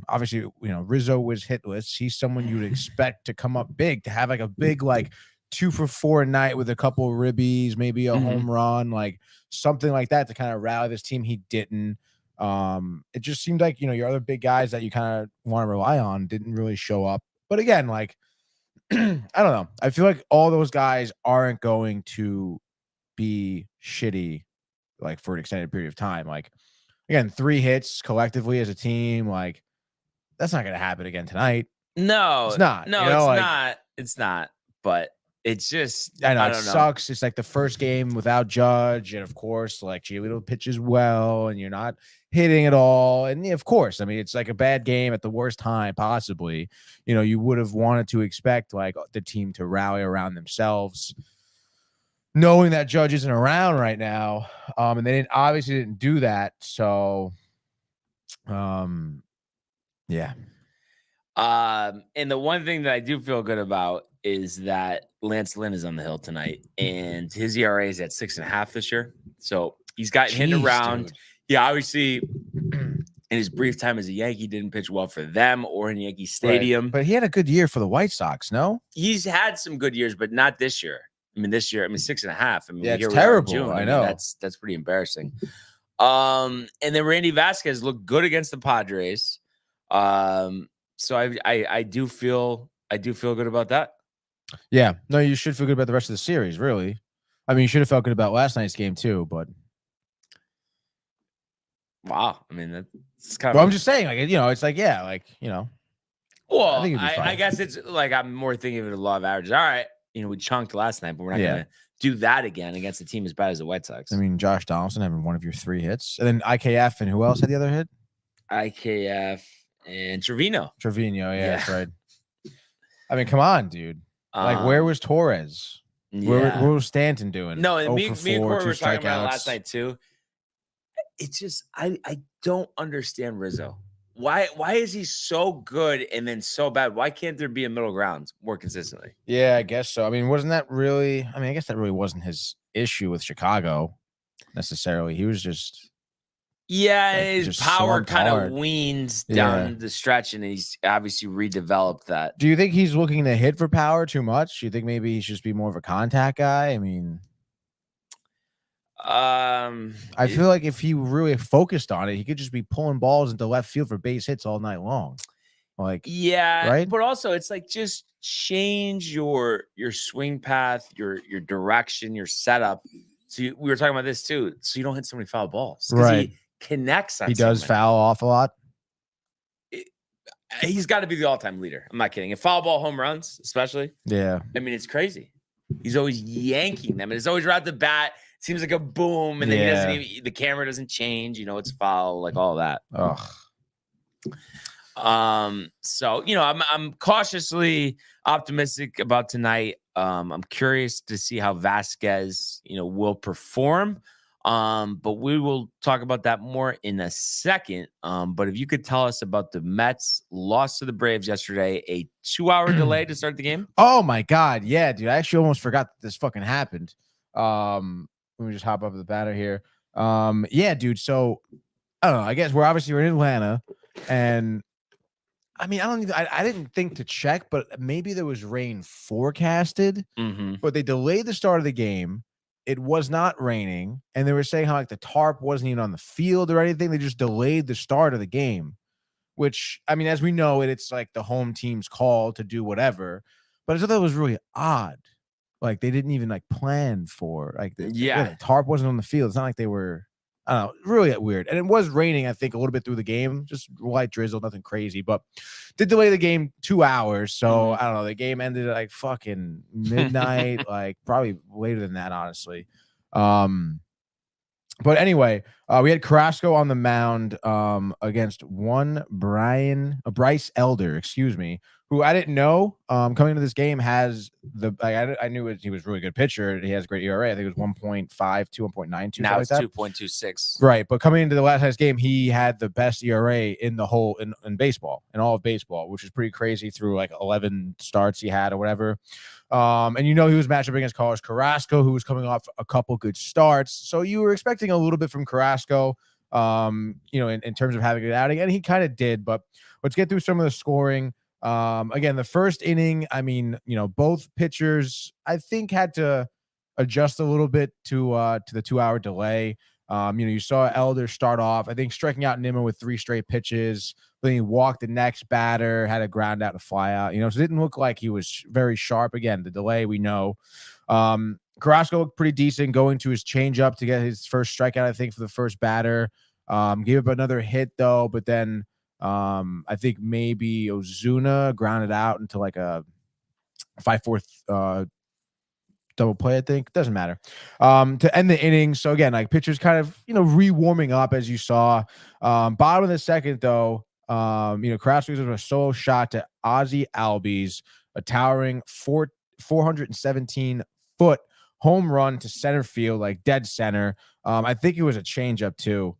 obviously, Rizzo was hitless. He's someone you would expect to come up big, to have like a big, like 2 for 4 a night with a couple of ribbies, maybe a home run, like something like that to kind of rally this team. He didn't. It just seemed like, your other big guys that you kind of want to rely on didn't really show up. But again, like, I don't know. I feel like all those guys aren't going to be shitty, like, for an extended period of time. Like, again, 3 hits collectively as a team, like, that's not going to happen again tonight. No, it's not. No, it's not. It's not. But it's just, I know I it don't know. sucks. It's like the first game without Judge, and of course, like, Giolito pitches well, and you're not hitting at all. And of course, I mean, it's like a bad game at the worst time possibly. You would have wanted to expect like the team to rally around themselves, knowing that Judge isn't around right now. And they obviously didn't do that. So, yeah. And the one thing that I do feel good about is that Lance Lynn is on the hill tonight, and his ERA is at 6.5 this year. So he's gotten hit around. Dude. Yeah, obviously, in his brief time as a Yankee, didn't pitch well for them or in Yankee Stadium. Right. But he had a good year for the White Sox, no? He's had some good years, but not this year. This year, 6.5. I mean, yeah, it's here terrible. We are in June. I know. That's pretty embarrassing. And then Randy Vasquez looked good against the Padres. So I do feel good about that. Yeah, no, you should feel good about the rest of the series, really. I mean, you should have felt good about last night's game too, but Wow. I mean, that's kind Well, of. I'm just saying, like, it's like, yeah, like, Well, think it'd be I fine. guess it's like I'm more thinking of it as law of averages. All right, we chunked last night, but we're not Yeah. gonna do that again against a team as bad as the White Sox. I mean, Josh Donaldson having one of your 3 hits, and then IKF, and who else had the other hit? IKF and Trevino. Trevino. Yeah, Yeah. that's right. I mean, come on, dude. Like, where was Torres? Where was Stanton doing? No, and 0 me for and 4, Corey 2 were talking about it last strikeouts. night too. It's just I don't understand Rizzo. Why is he so good and then so bad? Why can't there be a middle ground more consistently? Yeah, I guess so. I mean, wasn't that really? I mean, I guess that really wasn't his issue with Chicago necessarily. He was just His just power slumped kind hard. of weans Yeah. down the stretch, and he's obviously redeveloped that. Do you think he's looking to hit for power too much? Do you think maybe he should just be more of a contact guy? I mean, I feel like if he really focused on it, he could just be pulling balls into left field for base hits all night long. Like, right? But also it's like just change your swing path, your direction, your setup. So we were talking about this too. So you don't hit so many foul balls. Right. He connects on He does so many. foul off a lot. He's got to be the all-time leader. I'm not kidding. And foul ball home runs, especially. Yeah. I mean, it's crazy. He's always yanking them, and it's always right at the bat. Seems like a boom, and then he doesn't even. The camera doesn't change. It's foul, like all that. Ugh. So I'm cautiously optimistic about tonight. I'm curious to see how Vasquez, will perform. But we will talk about that more in a second. But if you could tell us about the Mets loss to the Braves yesterday, a 2-hour delay to start the game. Oh my God. Yeah, dude. I actually almost forgot that this fucking happened. Let me just hop up the banner here. Yeah, dude. So I don't know. I guess we're in Atlanta, and I mean, I didn't think to check, but maybe there was rain forecasted, but they delayed the start of the game. It was not raining, and they were saying how like the tarp wasn't even on the field or anything. They just delayed the start of the game, which, I mean, as we know, it's like the home team's call to do whatever. But I thought that was really odd. Like they didn't even like plan for like the tarp wasn't on the field. It's not like they were, I don't know, really weird. And it was raining, I think, a little bit through the game, just light drizzle, nothing crazy, but did delay the game 2 hours. So I don't know. The game ended at like fucking midnight, like probably later than that, honestly. But anyway, we had Carrasco on the mound against Bryce Elder, excuse me, who I didn't know coming into this game has I knew he was a really good pitcher. He has a great ERA. I think it was 1.52, 1.92. Now it's like 2.26. Right. But coming into the last night's game, he had the best ERA in the whole in baseball, in all of baseball, which is pretty crazy through like 11 starts he had or whatever. And he was matched up against Carlos Carrasco, who was coming off a couple good starts. So you were expecting a little bit from Carrasco, in terms of having it outing, and he kind of did. But let's get through some of the scoring. Again, the first inning, I mean, both pitchers, I think, had to adjust a little bit to the 2-hour delay. You saw Elder start off, I think, striking out Nimmo with 3 straight pitches. Then he walked the next batter, had a ground out to fly out. So it didn't look like he was very sharp. Again, the delay, we know. Carrasco looked pretty decent going to his changeup to get his first strikeout, I think, for the first batter. Gave up another hit, though, but then I think maybe Ozuna grounded out into like a 5-4 double play, I think. Doesn't matter. To end the inning. So again, like pitchers kind of, re-warming up as you saw. Bottom of the second, though, Carrasco was a solo shot to Ozzie Albies, a towering 417-foot home run to center field, like dead center. I think it was a changeup too,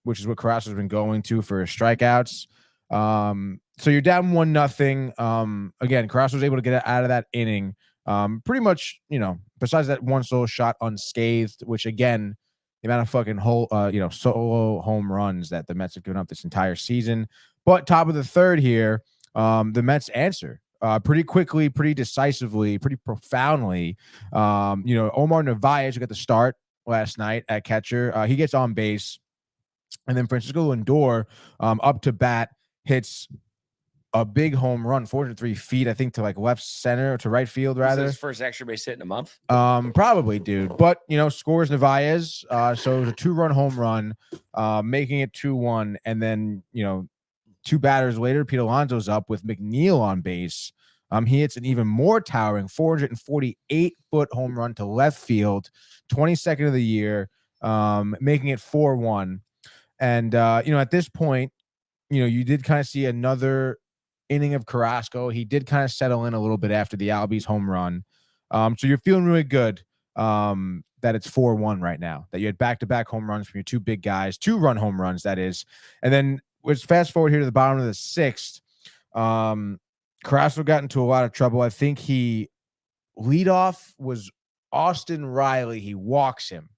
which is what Carrasco's been going to for his strikeouts. So you're down 1-0. Again, Carrasco was able to get out of that inning. Pretty much, besides that one solo shot unscathed, which again, the amount of fucking solo home runs that the Mets have given up this entire season. But top of the third here, the Mets answer pretty quickly, pretty decisively, pretty profoundly. Omar Narvaez, who got the start last night at catcher, he gets on base. And then Francisco Lindor up to bat hits a big home run, 403 feet, I think, to like left center, to right field, Was rather. his first extra base hit in a month? Probably, dude. But, scores Narvaez. So it was a 2-run home run, making it 2-1. And then, 2 batters later, Pete Alonso's up with McNeil on base. He hits an even more towering 448-foot home run to left field, 22nd of the year, making it 4-1. And, at this point, you did kind of see another inning of Carrasco. He did kind of settle in a little bit after the Albies home run. So you're feeling really good that it's 4-1 right now, that you had back-to-back home runs from your 2 big guys, 2-run home runs, that is. And then let's fast forward here to the bottom of the 6th. Carrasco got into a lot of trouble. I think leadoff was Austin Riley. He walks him.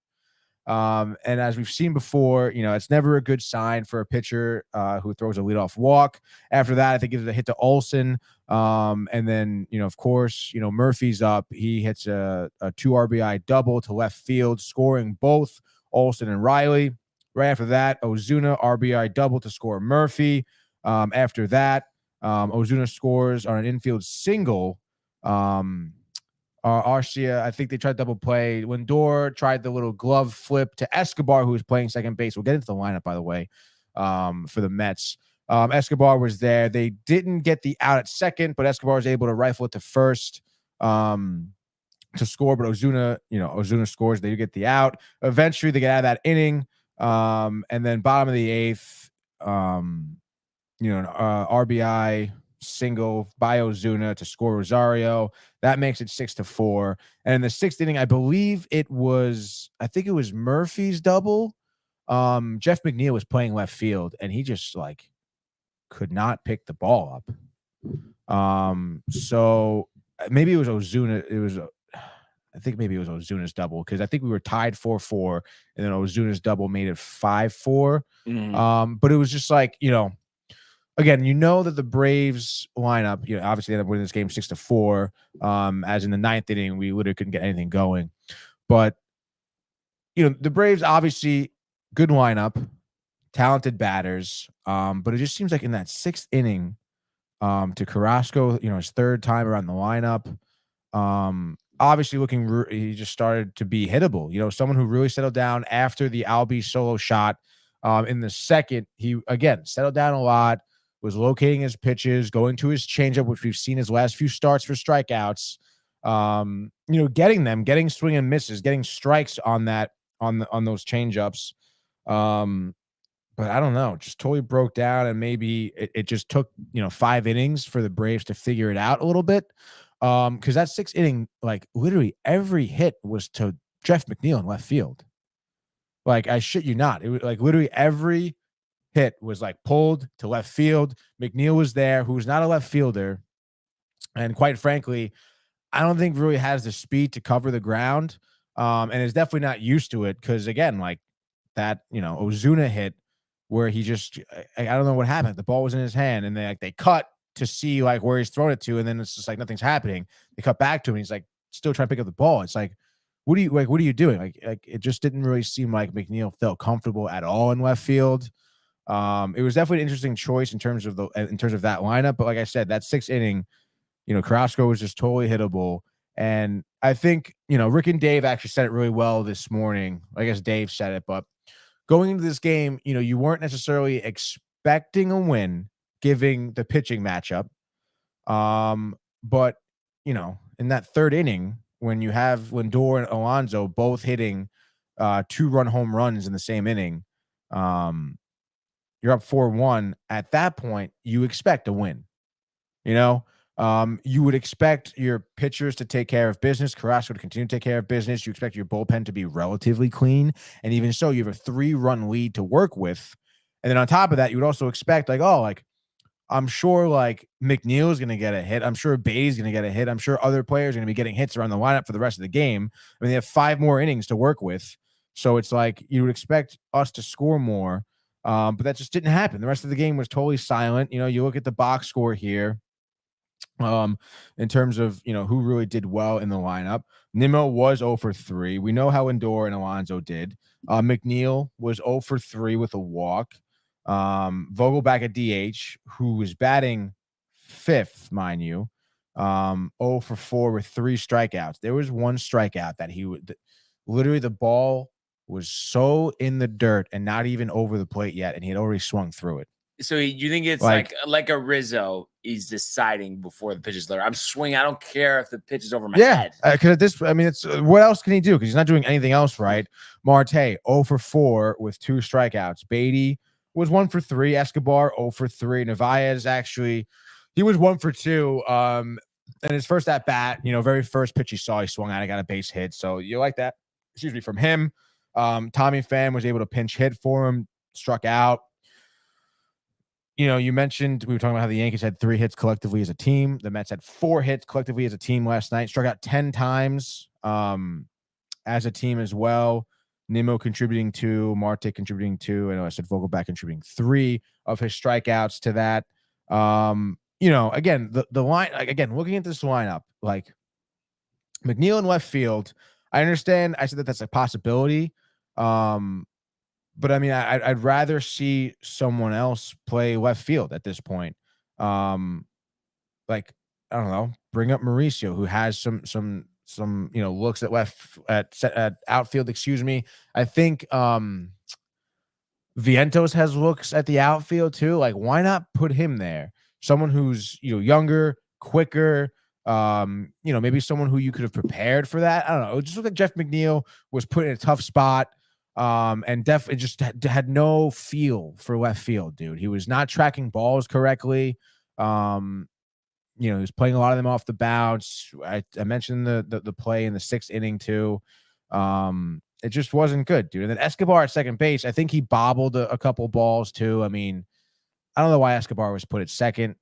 And as we've seen before, it's never a good sign for a pitcher who throws a leadoff walk. After that, I think it was a hit to Olsen. And then, of course, Murphy's up. He hits a 2 RBI double to left field, scoring both Olsen and Riley. Right after that, Ozuna RBI double to score Murphy. After that, Ozuna scores on an infield single. Arcia, I think they tried double play. Lindor tried the little glove flip to Escobar, who was playing second base. We'll get into the lineup, by the way, for the Mets. Escobar was there. They didn't get the out at second, but Escobar was able to rifle it to first to score. But Ozuna scores. They get the out. Eventually, they get out of that inning. And then bottom of the 8th, an RBI single by Ozuna to score Rosario. That makes it 6-4. And in the 6th inning, I think it was Murphy's double. Jeff McNeil was playing left field, and he just could not pick the ball up. So maybe it was Ozuna. I think maybe it was Ozuna's double, because I think we were tied 4-4, and then Ozuna's double made it 5-4. But it was just again, that the Braves lineup, obviously they ended up winning this game 6-4. As in the 9th inning, we literally couldn't get anything going. But, the Braves, obviously, good lineup, talented batters. But it just seems like in that 6th inning, to Carrasco, his 3rd time around the lineup, obviously he just started to be hittable. Someone who really settled down after the Albies solo shot. In the 2nd, he, again, settled down a lot, was locating his pitches, going to his changeup, which we've seen his last few starts for strikeouts, getting swing and misses, getting strikes on those changeups. But I don't know, just totally broke down, and maybe it just took, 5 innings for the Braves to figure it out a little bit. Because that 6th inning, literally every hit was to Jeff McNeil in left field. I shit you not. It was literally every hit was pulled to left field. McNeil was there, who's not a left fielder. And quite frankly, I don't think really has the speed to cover the ground. And is definitely not used to it. Cause again, that, Ozuna hit where he just, I don't know what happened. The ball was in his hand, and they cut to see where he's thrown it to. And then it's just nothing's happening. They cut back to him, and he's still trying to pick up the ball. It's what are you doing? It just didn't really seem like McNeil felt comfortable at all in left field. It was definitely an interesting choice in terms of that lineup. But like I said, that 6th inning, Carrasco was just totally hittable. And I think, Rick and Dave actually said it really well this morning. I guess Dave said it, but going into this game, you weren't necessarily expecting a win, giving the pitching matchup. But, in that 3rd inning, when you have Lindor and Alonso both hitting 2-run home runs in the same inning, you're up 4-1. At that point, you expect a win. You would expect your pitchers to take care of business, Carrasco to continue to take care of business. You expect your bullpen to be relatively clean. And even so, you have a 3-run lead to work with. And then on top of that, you would also expect I'm sure McNeil is going to get a hit. I'm sure Bay's going to get a hit. I'm sure other players are going to be getting hits around the lineup for the rest of the game. I mean, they have 5 more innings to work with. So it's you would expect us to score more. But that just didn't happen. The rest of the game was totally silent. You look at the box score here. In terms of, who really did well in the lineup. Nimmo was 0 for 3. We know how Lindor and Alonso did. McNeil was 0 for 3 with a walk. Vogelback at DH, who was batting 5th, mind you. 0 for 4 with 3 strikeouts. There was one strikeout that he would literally the ball was so in the dirt and not even over the plate yet, and he had already swung through it. So you think it's like a Rizzo? He's deciding before the pitch is there. I'm swinging. I don't care if the pitch is over my head. Because at this, I mean, it's what else can he do? Because he's not doing anything else right. Marte 0 for 4 with 2 strikeouts. Beatty was 1 for 3. Escobar 0 for 3. Narvaez actually, he was 1 for 2. And his first at bat, very first pitch he saw, he swung out, he got a base hit. So you like that? Excuse me, from him. Tommy Pham was able to pinch hit for him, struck out. You mentioned we were talking about how the Yankees had 3 hits collectively as a team. The Mets had 4 hits collectively as a team last night. Struck out 10 times as a team as well. Nimmo contributing 2, Marte contributing 2, and I said Vogelback contributing 3 of his strikeouts to that. Again, the line, again, looking at this lineup, like McNeil in left field, I understand. I said that's a possibility. But I mean, I'd rather see someone else play left field at this point. Like, I don't know, bring up Mauricio, who has some looks at outfield. Excuse me. I think Vientos has looks at the outfield too. Like, why not put him there? Someone who's younger, quicker. Maybe someone who you could have prepared for that. I don't know. It just looked like Jeff McNeil was put in a tough spot. And definitely just had no feel for left field, dude. He was not tracking balls correctly. He was playing a lot of them off the bounce. I mentioned the play in the 6th inning too. It just wasn't good, dude. And then Escobar at second base, I think he bobbled a couple balls too. I mean, I don't know why Escobar was put at second.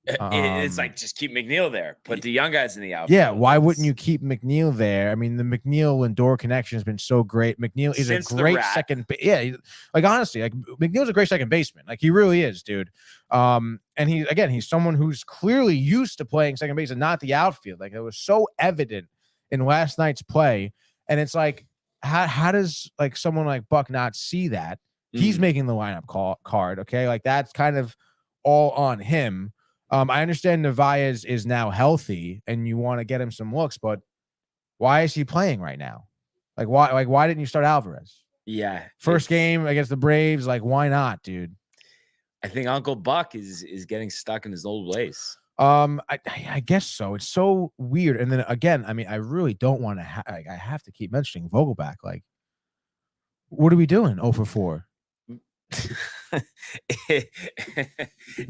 It's like, just keep McNeil there. Put the young guys in the outfield. Yeah, why wouldn't you keep McNeil there? I mean, the McNeil-Lindor connection has been so great. McNeil is a great second. Yeah, honestly, McNeil's a great second baseman. Like, he really is, dude. And he's someone who's clearly used to playing second base and not the outfield. Like, it was so evident in last night's play. And it's like, how does someone like Buck not see that? He's making the lineup card. Okay, like, that's kind of all on him. I understand Narvaez is now healthy and you want to get him some looks, but why is he playing right now? Why didn't you start Alvarez? Yeah. First game against the Braves, why not, dude? I think Uncle Buck is getting stuck in his old ways. I guess so. It's so weird. And then again, I mean, I really don't want to I have to keep mentioning Vogelback. Like, what are we doing 0 for 4?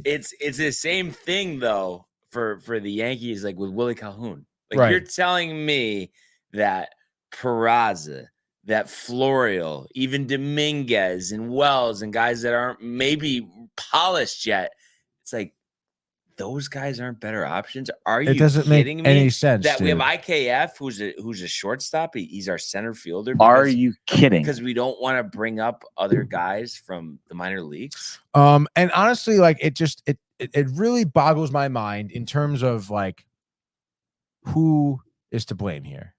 It's the same thing though for the Yankees, like with Willie Calhoun. Like, right. You're telling me that Peraza, that Florial, even Dominguez and Wells and guys that aren't maybe polished yet, it's like, those guys aren't better options? Are you kidding me? Any sense, that dude. we have IKF, who's a shortstop. He's our center fielder. Are you kidding? Because we don't want to bring up other guys from the minor leagues. And honestly, it really boggles my mind in terms of who is to blame here.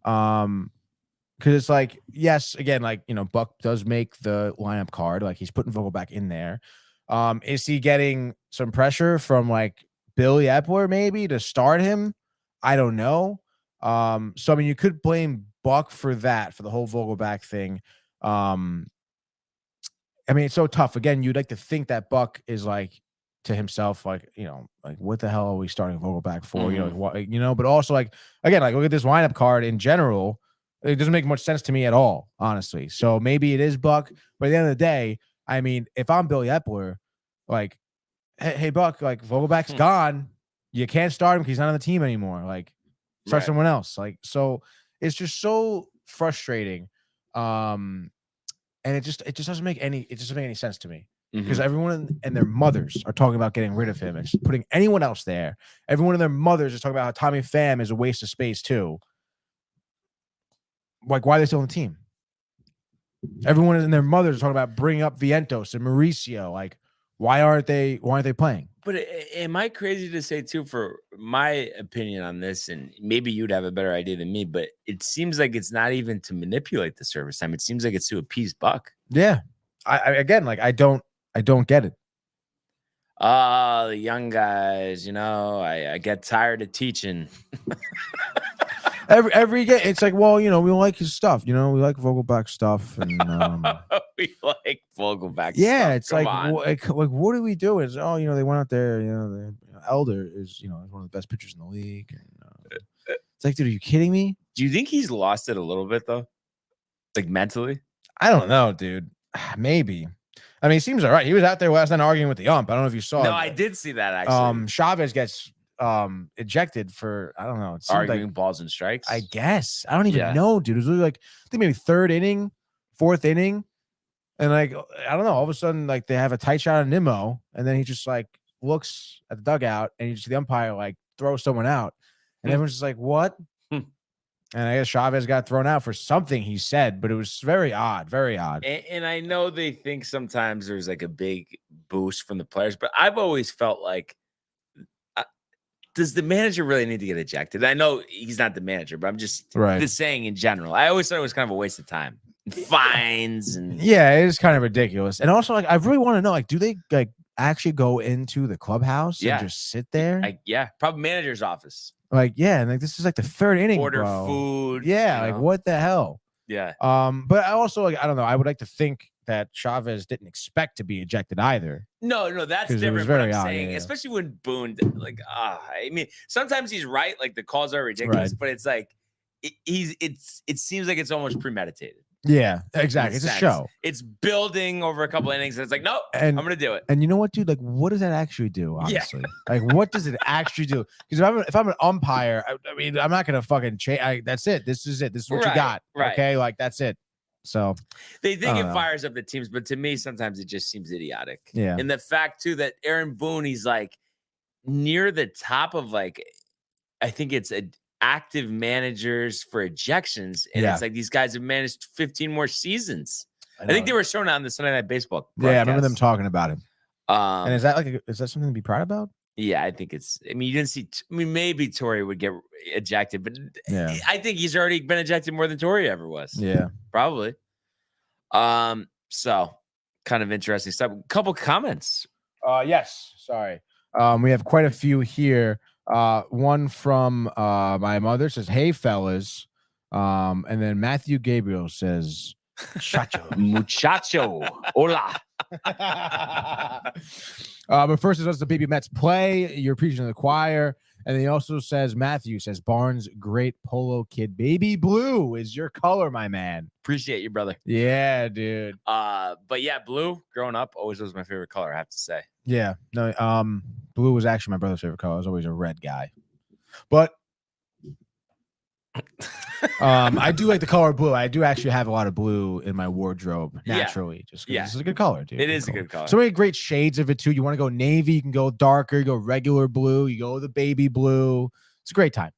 Because it's like, yes, again, Buck does make the lineup card. Like, he's putting Vogelback in there. Is he getting some pressure from Billy Epler maybe to start him? I don't know. So I mean, you could blame Buck for that, for the whole Vogelback thing. I mean, it's so tough. Again, you'd like to think that Buck is to himself, what the hell are we starting Vogelback for? Mm-hmm. But also again, look at this lineup card in general. It doesn't make much sense to me at all, honestly. So maybe it is Buck, but at the end of the day, I mean, if I'm Billy Epler, hey Buck, Vogelback's gone. You can't start him because he's not on the team anymore. Start someone else. So it's just so frustrating. And it just doesn't make any sense to me. Because everyone and their mothers are talking about getting rid of him and just putting anyone else there. Everyone and their mothers is talking about how Tommy Pham is a waste of space too. Why are they still on the team? Everyone and their mothers are talking about bringing up Vientos and Mauricio. Why aren't they playing? But am I crazy to say too, for my opinion on this, and maybe you'd have a better idea than me, but it seems like it's not even to manipulate the service time. It seems like it's to appease Buck. Yeah. I don't get it. The young guys, I get tired of teaching. Every game, it's like, well, we like his stuff. We like Vogelback stuff, and We like Vogelback yeah, stuff. it's Come like, on. like, what do we do? It's they went out there. Elder is one of the best pitchers in the league. And, it's like, dude, are you kidding me? Do you think he's lost it a little bit though? Like mentally? I don't know, dude. Maybe. I mean, he seems all right. He was out there last night arguing with the ump. I don't know if you saw. No, I did see that actually. Chavez gets ejected for, I don't know, it seemed Arguing like, balls and strikes. I guess. I don't even Yeah. know, dude. It was really like, I think maybe third inning, fourth inning. And like, I don't know, all of a sudden, like they have a tight shot on Nimmo, and then he just like looks at the dugout, and you see the umpire like throw someone out. And everyone's just like, what? And I guess Chavez got thrown out for something he said, but it was very odd, very odd. And I know they think sometimes there's like a big boost from the players, but I've always felt like, does the manager really need to get ejected? I know he's not the manager, but I'm just saying in general. I always thought it was kind of a waste of time. Fines and yeah, it is kind of ridiculous. And also, like, I really want to know, like, do they like actually go into the clubhouse and just sit there? Probably manager's office. Like, yeah, and like this is like the third inning. Order bro. food. Yeah, like what the hell? Yeah. But I also, like, I don't know. I would like to think that Chavez didn't expect to be ejected either. No, that's 'Cause it was different. What very I'm odd, saying, yeah. especially when Boone, like, I mean, sometimes he's right. Like the calls are ridiculous, but it's like it seems like it's almost premeditated. Yeah, exactly. It's a show. It's building over a couple innings, and it's like, nope, I'm gonna do it. And you know what, dude? Like, what does that actually do? Honestly, like, what does it actually do? Because if I'm an umpire, I mean, I'm not gonna fucking change. That's it. This is it. This is what you got. Right. Okay, like that's it. So they think it fires up the teams, but to me, sometimes it just seems idiotic. Yeah. And the fact too that Aaron Boone, he's like near the top of like, I think it's active managers for ejections, and it's like these guys have managed 15 more seasons. I think they were shown on the Sunday Night Baseball broadcast. Yeah, I remember them talking about it. And is that something to be proud about? Yeah, I think it's. I mean, you didn't see. I mean, maybe Torrey would get ejected, but I think he's already been ejected more than Torrey ever was. Yeah, probably. So kind of interesting stuff. A couple comments. Yes. Sorry. We have quite a few here. One from my mother says, "Hey fellas," and then Matthew Gabriel says, Muchacho, hola." But first, it does the Baby Mets play. You're preaching to the choir. And then he also says, Matthew says, Barnes, great polo kid. Baby blue is your color, my man. Appreciate you, brother. Yeah, dude. But yeah, blue growing up always was my favorite color, I have to say. Yeah. No, blue was actually my brother's favorite color. I was always a red guy. But I do like the color blue. I do actually have a lot of blue in my wardrobe naturally. Just because this is a good color, dude. It is a good color. So many great shades of it too. You want to go navy, you can go darker, you go regular blue, you go the baby blue. It's a great time.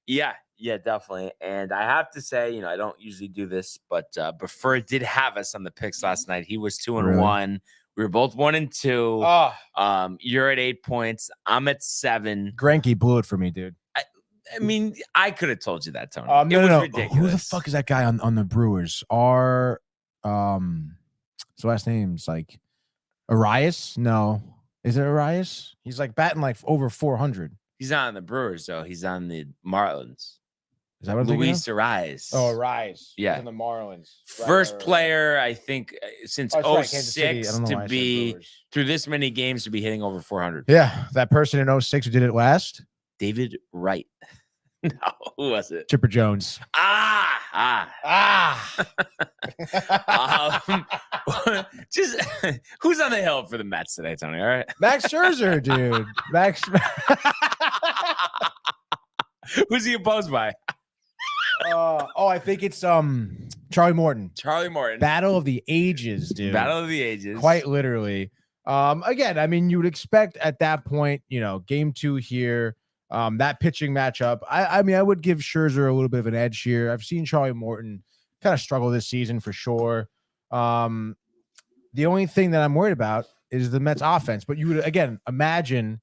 Yeah, definitely. And I have to say, I don't usually do this, but Buffer did have us on the picks last night. He was 2-1. We were both 1-2. You're at 8 points. I'm at 7. Granky blew it for me, dude. I mean, I could have told you that, Tony. No, it was no. ridiculous. Who the fuck is that guy on the Brewers? His last name's like Arias? No. Is it Arias? He's like batting like over 400. He's not on the Brewers, though. He's on the Marlins. Is that what Luis Arias? Oh, Arias. Yeah. He's on the Marlins. First player, I think, since 06 to be through this many games to be hitting over 400. Yeah. That person in 06 who did it last? David Wright. No, who was it? Chipper Jones. Just who's on the hill for the Mets today, Tony? All right, Max Scherzer, dude. Max. Who's he opposed by? I think it's Charlie Morton. Charlie Morton. Battle of the Ages, dude. Battle of the Ages. Quite literally. Again, I mean, you would expect at that point, game 2 here. That pitching matchup, I mean, I would give Scherzer a little bit of an edge here. I've seen Charlie Morton kind of struggle this season for sure. The only thing that I'm worried about is the Mets offense. But you would, again, imagine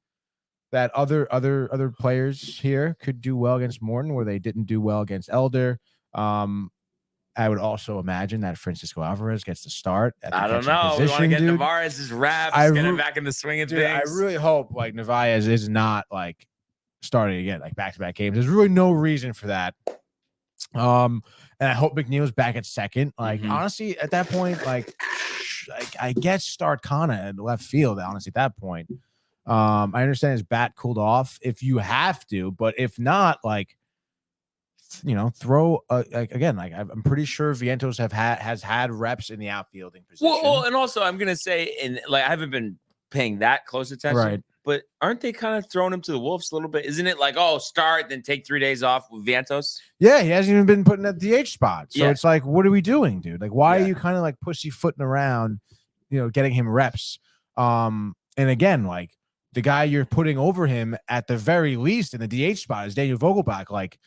that other players here could do well against Morton where they didn't do well against Elder. I would also imagine that Francisco Alvarez gets the start at the I don't catching know. We want to position, get dude. Navarez's reps, I get him re- back in the swing of Dude, I things. really hope like Narvaez is not like starting again, like back-to-back games. There's really no reason for that. And I hope McNeil's back at second. Like honestly, at that point, like I guess start Kana at left field. Honestly, at that point, I understand his bat cooled off if you have to, but if not, like throw like again. Like I'm pretty sure Vientos has had reps in the outfielding position. Well, and also I'm gonna say, and like I haven't been paying that close attention, Right. But aren't they kind of throwing him to the wolves a little bit? Isn't it like, oh, start, then take 3 days off with Vientos? Yeah, he hasn't even been put in that DH spot. So Yeah. it's like, what are we doing, dude? Like, why Yeah. are you kind of like pussyfooting around, getting him reps? And again, like the guy you're putting over him at the very least in the DH spot is Daniel Vogelbach. Like,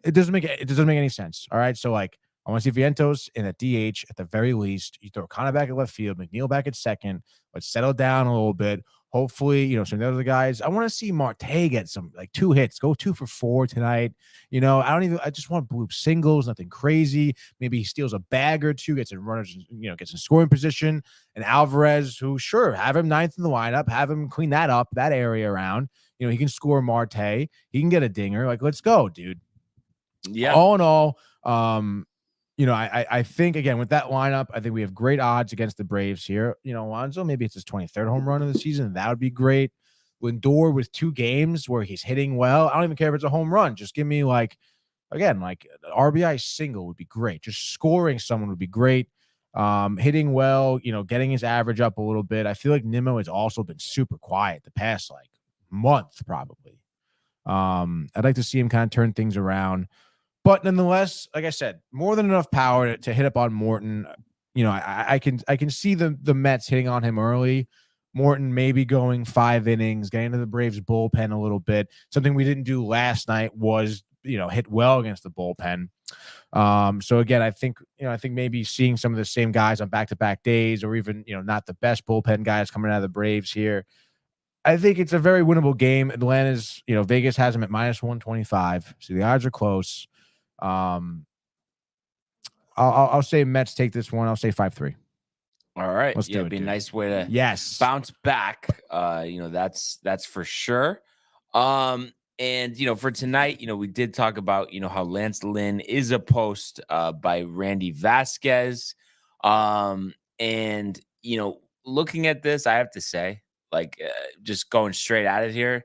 it doesn't make any sense. All right. So like I want to see Vientos in a DH at the very least. You throw Connor back at left field, McNeil back at second. Let's settle down a little bit. Hopefully, some of the other guys. I want to see Marte get some like 2 hits, go 2 for 4 tonight. I just want blue singles, nothing crazy. Maybe he steals a bag or 2, gets in runners, gets in scoring position. And Alvarez, who sure, have him 9th in the lineup, have him clean that up, that area around. He can score Marte, he can get a dinger. Like, let's go, dude. Yeah. All in all, I think again with that lineup, I think we have great odds against the Braves here. Alonso, maybe it's his 23rd home run of the season. That would be great. Lindor with 2 games where he's hitting well. I don't even care if it's a home run. Just give me like an RBI single would be great. Just scoring someone would be great. Hitting well, getting his average up a little bit. I feel like Nimmo has also been super quiet the past like month, probably. I'd like to see him kind of turn things around. But nonetheless, like I said, more than enough power to hit up on Morton. I can see the Mets hitting on him early. Morton maybe going 5 innings, getting into the Braves bullpen a little bit. Something we didn't do last night was, hit well against the bullpen. So again, I think maybe seeing some of the same guys on back-to-back days, or even, not the best bullpen guys coming out of the Braves here. I think it's a very winnable game. Atlanta's, Vegas has them at -125. So the odds are close. I'll say Mets take this one. I'll say 5-3. All right. Let's do it'd it, be a dude. nice way to Yes. bounce back. That's for sure. And for tonight, we did talk about how Lance Lynn is a post by Randy Vasquez. And looking at this, I have to say, like, just going straight at it here,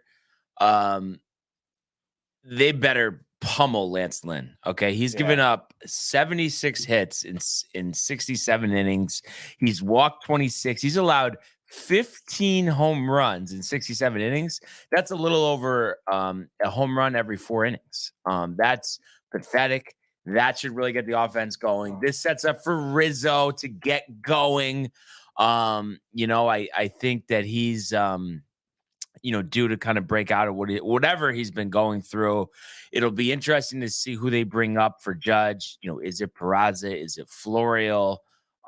they better pummel Lance Lynn. Okay, he's given up 76 hits in 67 innings. He's walked 26. He's allowed 15 home runs in 67 innings. That's a little over a home run every 4 innings. That's pathetic. That should really get the offense going. This sets up for Rizzo to get going. I think that he's due to kind of break out of whatever he's been going through. It'll be interesting to see who they bring up for Judge. Is it Peraza? Is it Florial?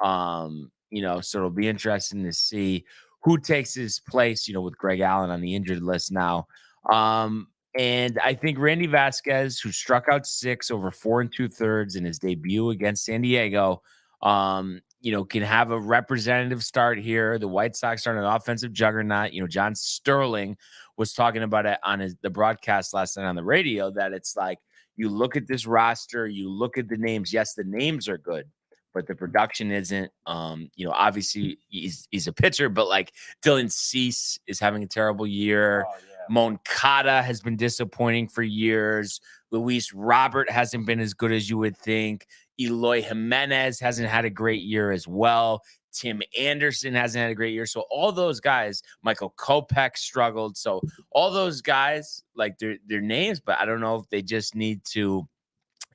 So it'll be interesting to see who takes his place, with Greg Allen on the injured list now. And I think Randy Vasquez, who struck out 6 over 4 2/3 in his debut against San Diego, can have a representative start here. The White Sox are an offensive juggernaut. John Sterling was talking about it on the broadcast last night on the radio, that it's like, you look at this roster, you look at the names. Yes, the names are good, but the production isn't. Obviously he's a pitcher, but like Dylan Cease is having a terrible year. Moncada has been disappointing for years. Luis Robert hasn't been as good as you would think. Eloy Jimenez hasn't had a great year as well. Tim Anderson hasn't had a great year. So all those guys, Michael Kopech struggled. So all those guys, like their names, but I don't know if they just need to,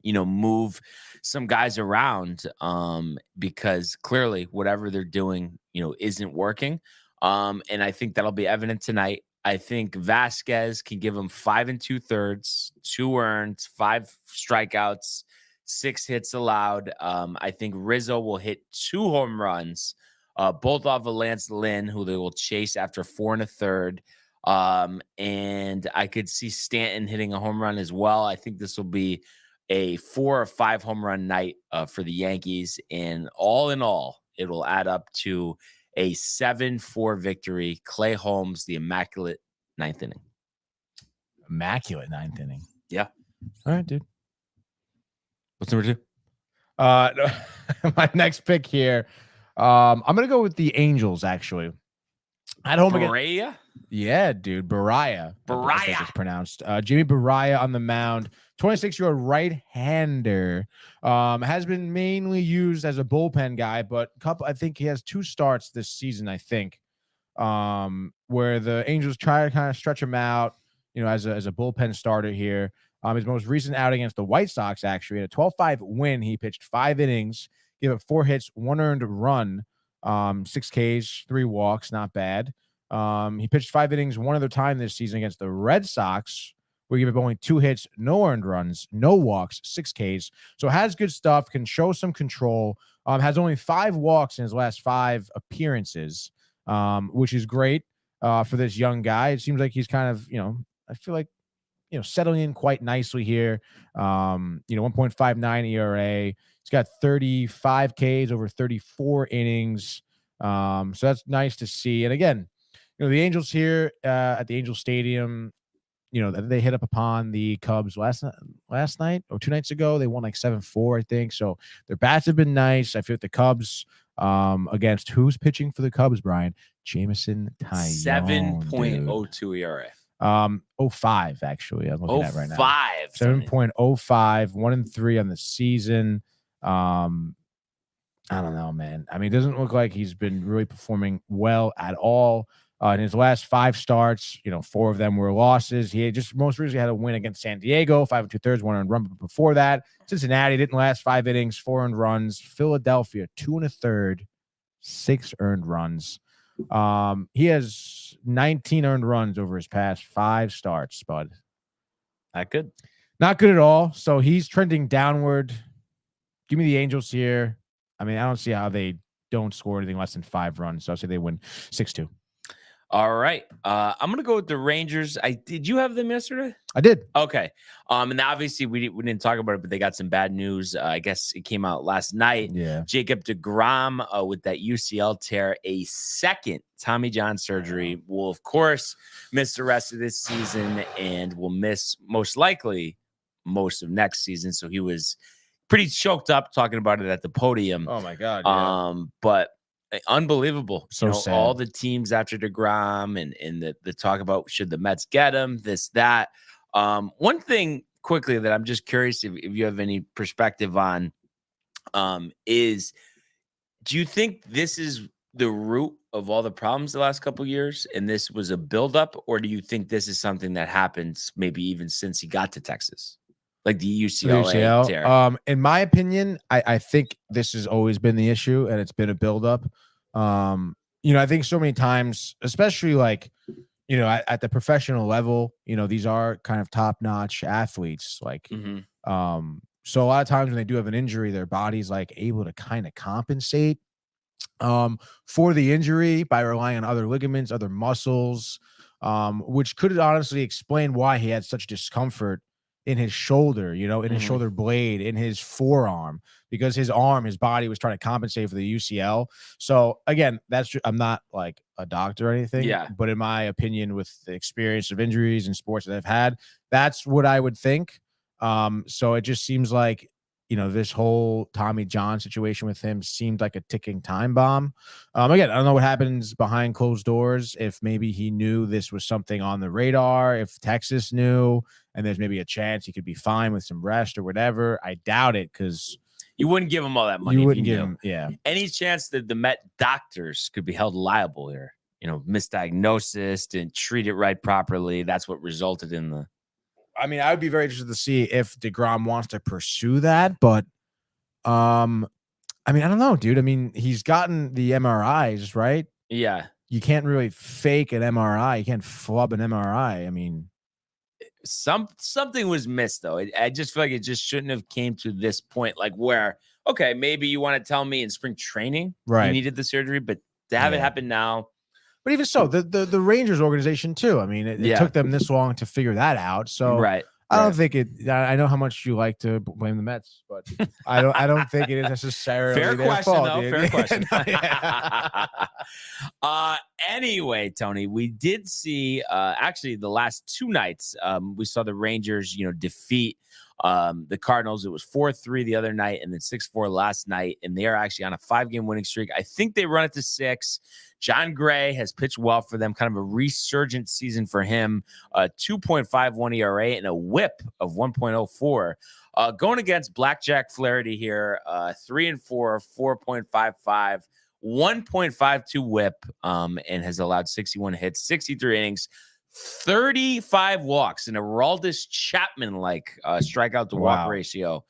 move some guys around because clearly whatever they're doing, isn't working. And I think that'll be evident tonight. I think Vasquez can give him 5 2/3, 2 earned, 5 strikeouts, 6 hits allowed. I think Rizzo will hit 2 home runs, both off of Lance Lynn, who they will chase after 4 1/3. And I could see Stanton hitting a home run as well. I think this will be a 4 or 5 home run night for the Yankees. And all in all, it will add up to a 7-4 victory. Clay Holmes, the immaculate 9th inning. Immaculate 9th inning. Yeah. All right, dude. What's number 2? My next pick here. I'm gonna go with the Angels, actually. At home again. Barea? Yeah, dude. Baraya. I think it's pronounced. Jimmy Baraya on the mound. 26-year-old right-hander. Has been mainly used as a bullpen guy, but I think he has 2 starts this season, I think. Where the Angels try to kind of stretch him out, as a bullpen starter here. His most recent outing against the White Sox, actually, in a 12-5 win, he pitched 5 innings, gave up 4 hits, 1 earned run, 6 Ks, 3 walks, not bad. He pitched 5 innings one other time this season against the Red Sox, where he gave up only 2 hits, no earned runs, no walks, 6 Ks. So has good stuff, can show some control. Has only 5 walks in his last 5 appearances, which is great for this young guy. It seems like he's kind of, I feel like, settling in quite nicely here. 1.59 ERA. He's got 35 Ks over 34 innings. So that's nice to see. And again, the Angels here at the Angel Stadium, they hit up upon the Cubs last night or 2 nights ago. They won like 7-4, I think. So their bats have been nice. I feel like the Cubs against who's pitching for the Cubs, Brian? Jameson Taillon. 7.02 ERA. 05 actually. I'm looking at right now. 7.05, 1-3 on the season. I don't know, man. I mean, it doesn't look like he's been really performing well at all. In his last 5 starts, 4 of them were losses. He just most recently had a win against San Diego, 5 2/3, 1 earned run. But before that, Cincinnati didn't last 5 innings, 4 earned runs. Philadelphia, 2 1/3, 6 earned runs. He has 19 earned runs over his past 5 starts, bud. Not good. Not good at all. So he's trending downward. Give me the Angels here. I mean, I don't see how they don't score anything less than 5 runs. So I'll say they win 6-2. All right. I'm going to go with the Rangers. Did you have them yesterday? I did. Okay. And obviously we didn't talk about it, but they got some bad news. I guess it came out last night. Yeah. Jacob deGrom with that UCL tear, a second Tommy John surgery, will of course miss the rest of this season and will miss most likely most of next season. So he was pretty choked up talking about it at the podium. Oh my God. Yeah. But unbelievable. So sad. All the teams after deGrom and the talk about should the Mets get him, this, that. One thing quickly that I'm just curious if you have any perspective on is, do you think this is the root of all the problems the last couple of years and this was a buildup, or do you think this is something that happens maybe even since he got to Texas? Like the UCL tear. In my opinion, I think this has always been the issue, and it's been a buildup. I think so many times, especially like, at the professional level, these are kind of top-notch athletes. Like, so a lot of times when they do have an injury, their body's like able to kind of compensate for the injury by relying on other ligaments, other muscles, which could honestly explain why he had such discomfort in his shoulder, in his shoulder blade, in his forearm, because his body was trying to compensate for the UCL. So again, I'm not like a doctor or anything, but in my opinion, with the experience of injuries and sports that I've had, that's what I would think. So it just seems like, this whole Tommy John situation with him seemed like a ticking time bomb. Again, I don't know what happens behind closed doors, if maybe he knew this was something on the radar, if Texas knew, and there's maybe a chance he could be fine with some rest or whatever. I doubt it, because you wouldn't give him all that money. You wouldn't give him, any chance that the Met doctors could be held liable here? Misdiagnosis, didn't treat it right properly. That's what resulted in the. I mean, I would be very interested to see if deGrom wants to pursue that, but I mean, I don't know, dude. I mean, he's gotten the MRIs, right? Yeah. You can't really fake an MRI. You can't flub an MRI. I mean, something was missed, though. I just feel like it just shouldn't have came to this point, like where, okay, maybe you want to tell me in spring training he needed the surgery, but to have it happen now. But even so, the Rangers organization too. I mean, it took them this long to figure that out. So I don't Right. think it. I know how much you like to blame the Mets, but I don't think it is necessarily Fair their question, fault, though. dude. Fair Yeah, question. no, yeah. Anyway, Tony, we did see actually the last two nights. We saw the Rangers, defeat the Cardinals. It was 4-3 the other night, and then 6-4 last night. And they are actually on a 5-game winning streak. I think they run it to 6. John Gray has pitched well for them, kind of a resurgent season for him. 2.51 ERA and a WHIP of 1.04. Going against Blackjack Flaherty here, 3-4, 4.55. 1.52 whip, and has allowed 61 hits, 63 innings, 35 walks, and a Aroldis Chapman-like strikeout to walk Wow. ratio.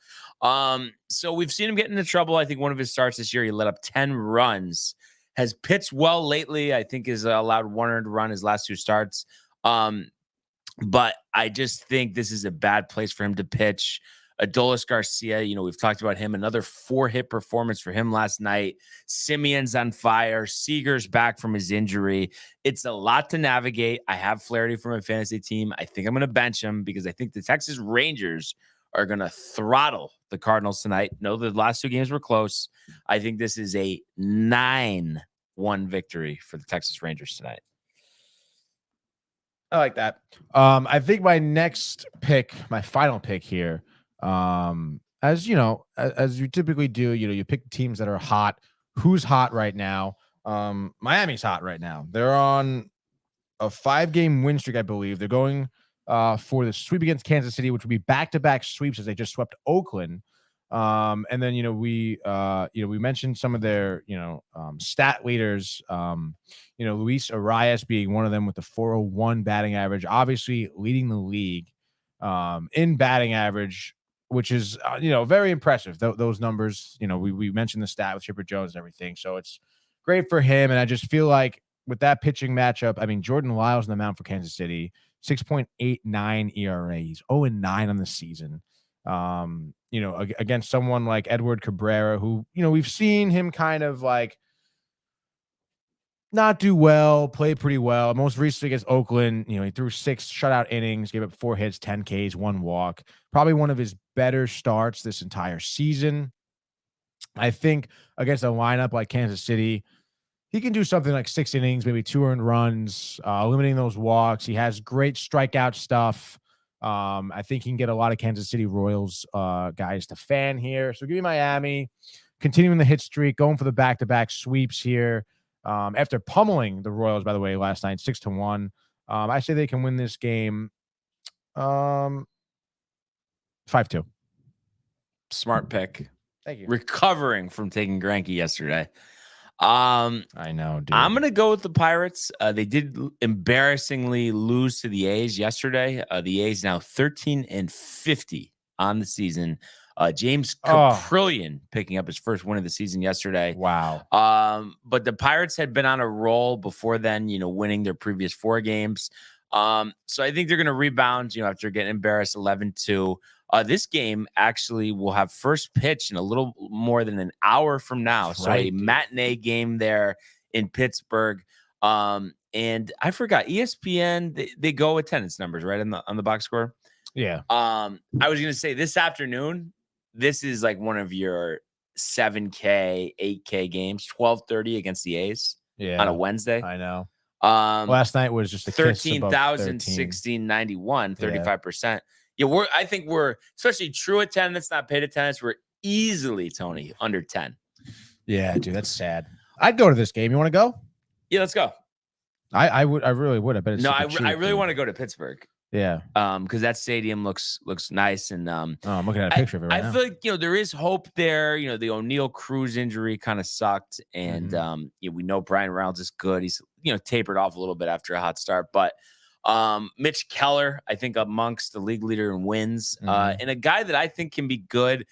So we've seen him get into trouble. I think one of his starts this year, he let up 10 runs, has pitched well lately. I think has allowed 1 earned run his last 2 starts. But I just think this is a bad place for him to pitch. Adolis Garcia, we've talked about him. Another 4-hit performance for him last night. Simeon's on fire. Seager's back from his injury. It's a lot to navigate. I have Flaherty for my fantasy team. I think I'm going to bench him because I think the Texas Rangers are going to throttle the Cardinals tonight. No, the last 2 games were close. I think this is a 9-1 victory for the Texas Rangers tonight. I like that. I think my next pick, my final pick here, as you know, as you typically do, you pick teams that are hot. Who's hot right now? Miami's hot right now. They're on a 5-game win streak, I believe. They're going for the sweep against Kansas City, which would be back-to-back sweeps as they just swept Oakland. And then we mentioned some of their stat leaders. Luis Arias being one of them with the 401 batting average, obviously leading the league in batting average, which is very impressive. Those numbers, we mentioned the stat with Chipper Jones and everything, so it's great for him. And I just feel like with that pitching matchup, I mean, Jordan Lyles on the mound for Kansas City, 6.89 ERA, he's 0-9 on the season. Against someone like Edward Cabrera, who, we've seen him kind of like not do well, play pretty well. Most recently against Oakland, he threw 6 shutout innings, gave up 4 hits, 10 Ks, 1 walk. Probably one of his better starts this entire season. I think against a lineup like Kansas City, he can do something like 6 innings, maybe 2 earned runs, limiting those walks. He has great strikeout stuff. I think he can get a lot of Kansas City Royals guys to fan here. So give me Miami, continuing the hit streak, going for the back-to-back sweeps here. After pummeling the Royals, by the way, last night, 6-1. I say they can win this game 5-2. Smart pick. Thank you. Recovering from taking Greinke yesterday. I know, dude. I'm gonna go with the Pirates. They did embarrassingly lose to the A's yesterday. The A's now 13-50 on the season. James Caprillion picking up his first win of the season yesterday. Wow. But the Pirates had been on a roll before then, winning their previous 4 games. So I think they're going to rebound, after getting embarrassed 11-2. This game actually will have first pitch in a little more than an hour from now. So a matinee game there in Pittsburgh. And I forgot ESPN, they go attendance numbers, right? On the box score. Yeah. I was going to say this afternoon, this is like one of your 7K, 8K games, 12:30 against the A's on a Wednesday. I know. Last night was just a 13,000, 1691, 35%. Yeah, I think we're, especially true attendance, not paid attendance, we're easily, Tony, under 10. Yeah, dude, that's sad. I'd go to this game. You want to go? Yeah, let's go. I really would. I bet it's I really want to go to Pittsburgh. Yeah. Because that stadium looks nice. And I'm looking at a picture of it right now. I feel like, there is hope there. The O'Neal Cruz injury kind of sucked. And we know Brian Reynolds is good. He's, tapered off a little bit after a hot start. But Mitch Keller, I think, amongst the league leader in wins. And a guy that I think can be good,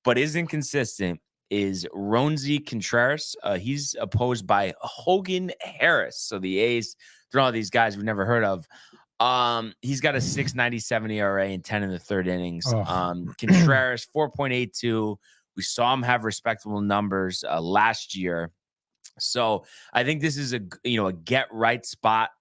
but is inconsistent, is Ronzi Contreras. He's opposed by Hogan Harris. So the A's, they're all these guys we've never heard of. He's got a 6.97 ERA and 10 in the third innings. Contreras 4.82. We saw him have respectable numbers last year. So I think this is a get right spot,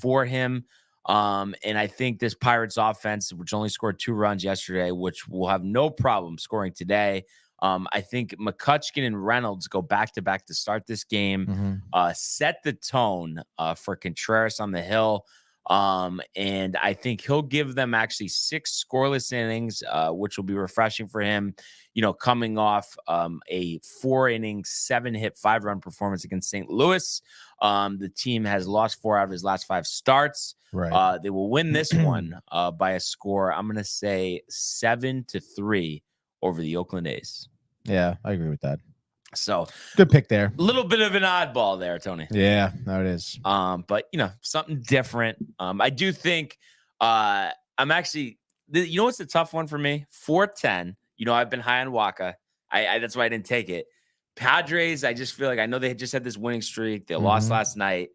for him. And I think this Pirates offense, which only scored 2 runs yesterday, which will have no problem scoring today. I think McCutcheon and Reynolds go back-to-back to start this game, set the tone for Contreras on the hill. And I think he'll give them actually 6 scoreless innings, which will be refreshing for him, coming off a 4-inning, 7-hit, 5-run performance against St. Louis. The team has lost 4 out of his last 5 starts. Right. They will win this one by a score, I'm going to say 7-3 over the Oakland A's. Yeah, I agree with that. So Good pick there. a little bit of an oddball there, Tony. Yeah, no, it is. But something different. I do think I'm actually, what's the tough one for me? 410. I've been high on Waka. I that's why I didn't take it. Padres, I just feel like I know they just had this winning streak. They lost last night,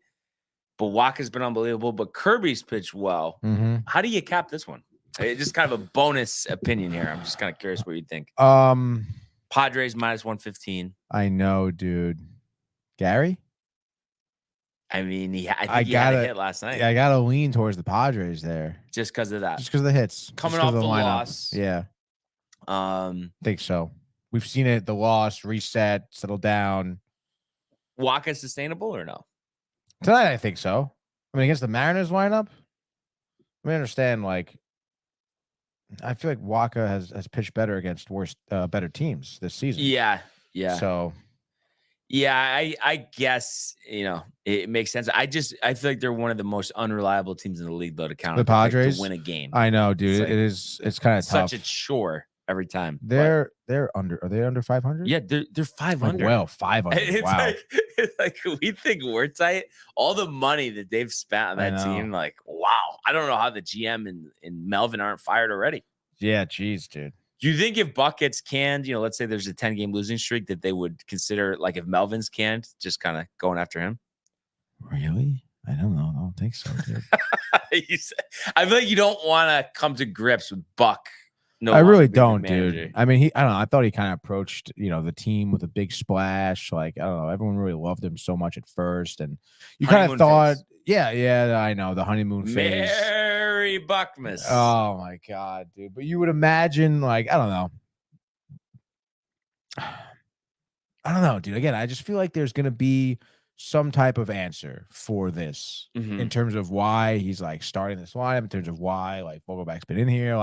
but Waka's been unbelievable. But Kirby's pitched well. How do you cap this one? It's just kind of a bonus opinion here. I'm just kind of curious what you think. Padres minus 115. I know, dude. Gary? I mean, I think he had a hit last night. Yeah, I got to lean towards the Padres there. Just because of that. Just because of the hits. Coming off the lineup. loss. Yeah. Think so. We've seen it, the loss, reset, settle down. Waka sustainable or no? Tonight, I think so. I mean, against the Mariners lineup, I understand, I feel like Waka has pitched better against better teams this season. Yeah. So, yeah, I guess it makes sense. I feel like they're one of the most unreliable teams in the league, though, to count the Padres to win a game. I know, dude. It's kind of tough. Such a chore every time. They're under. Are they under 500? Yeah, they're 500. Well, 500. It's wow. it's like we think we're tight. All the money that they've spent on that team, wow. I don't know how the GM and Melvin aren't fired already. Yeah, geez, dude. Do you think if Buck gets canned, let's say there's a 10-game losing streak, that they would consider, if Melvin's canned, just kind of going after him? Really? I don't know. I don't think so, dude. I feel like you don't want to come to grips with Buck. No, I really don't, dude. I mean, I don't know. I thought he kind of approached, the team with a big splash. I don't know. Everyone really loved him so much at first, and you kind of thought, yeah, I know the honeymoon phase. Merry Buckmas. Oh my god, dude! But you would imagine, I don't know, dude. Again, I just feel like there's gonna be some type of answer for this in terms of why he's starting this lineup, in terms of why Vogelback's been in here,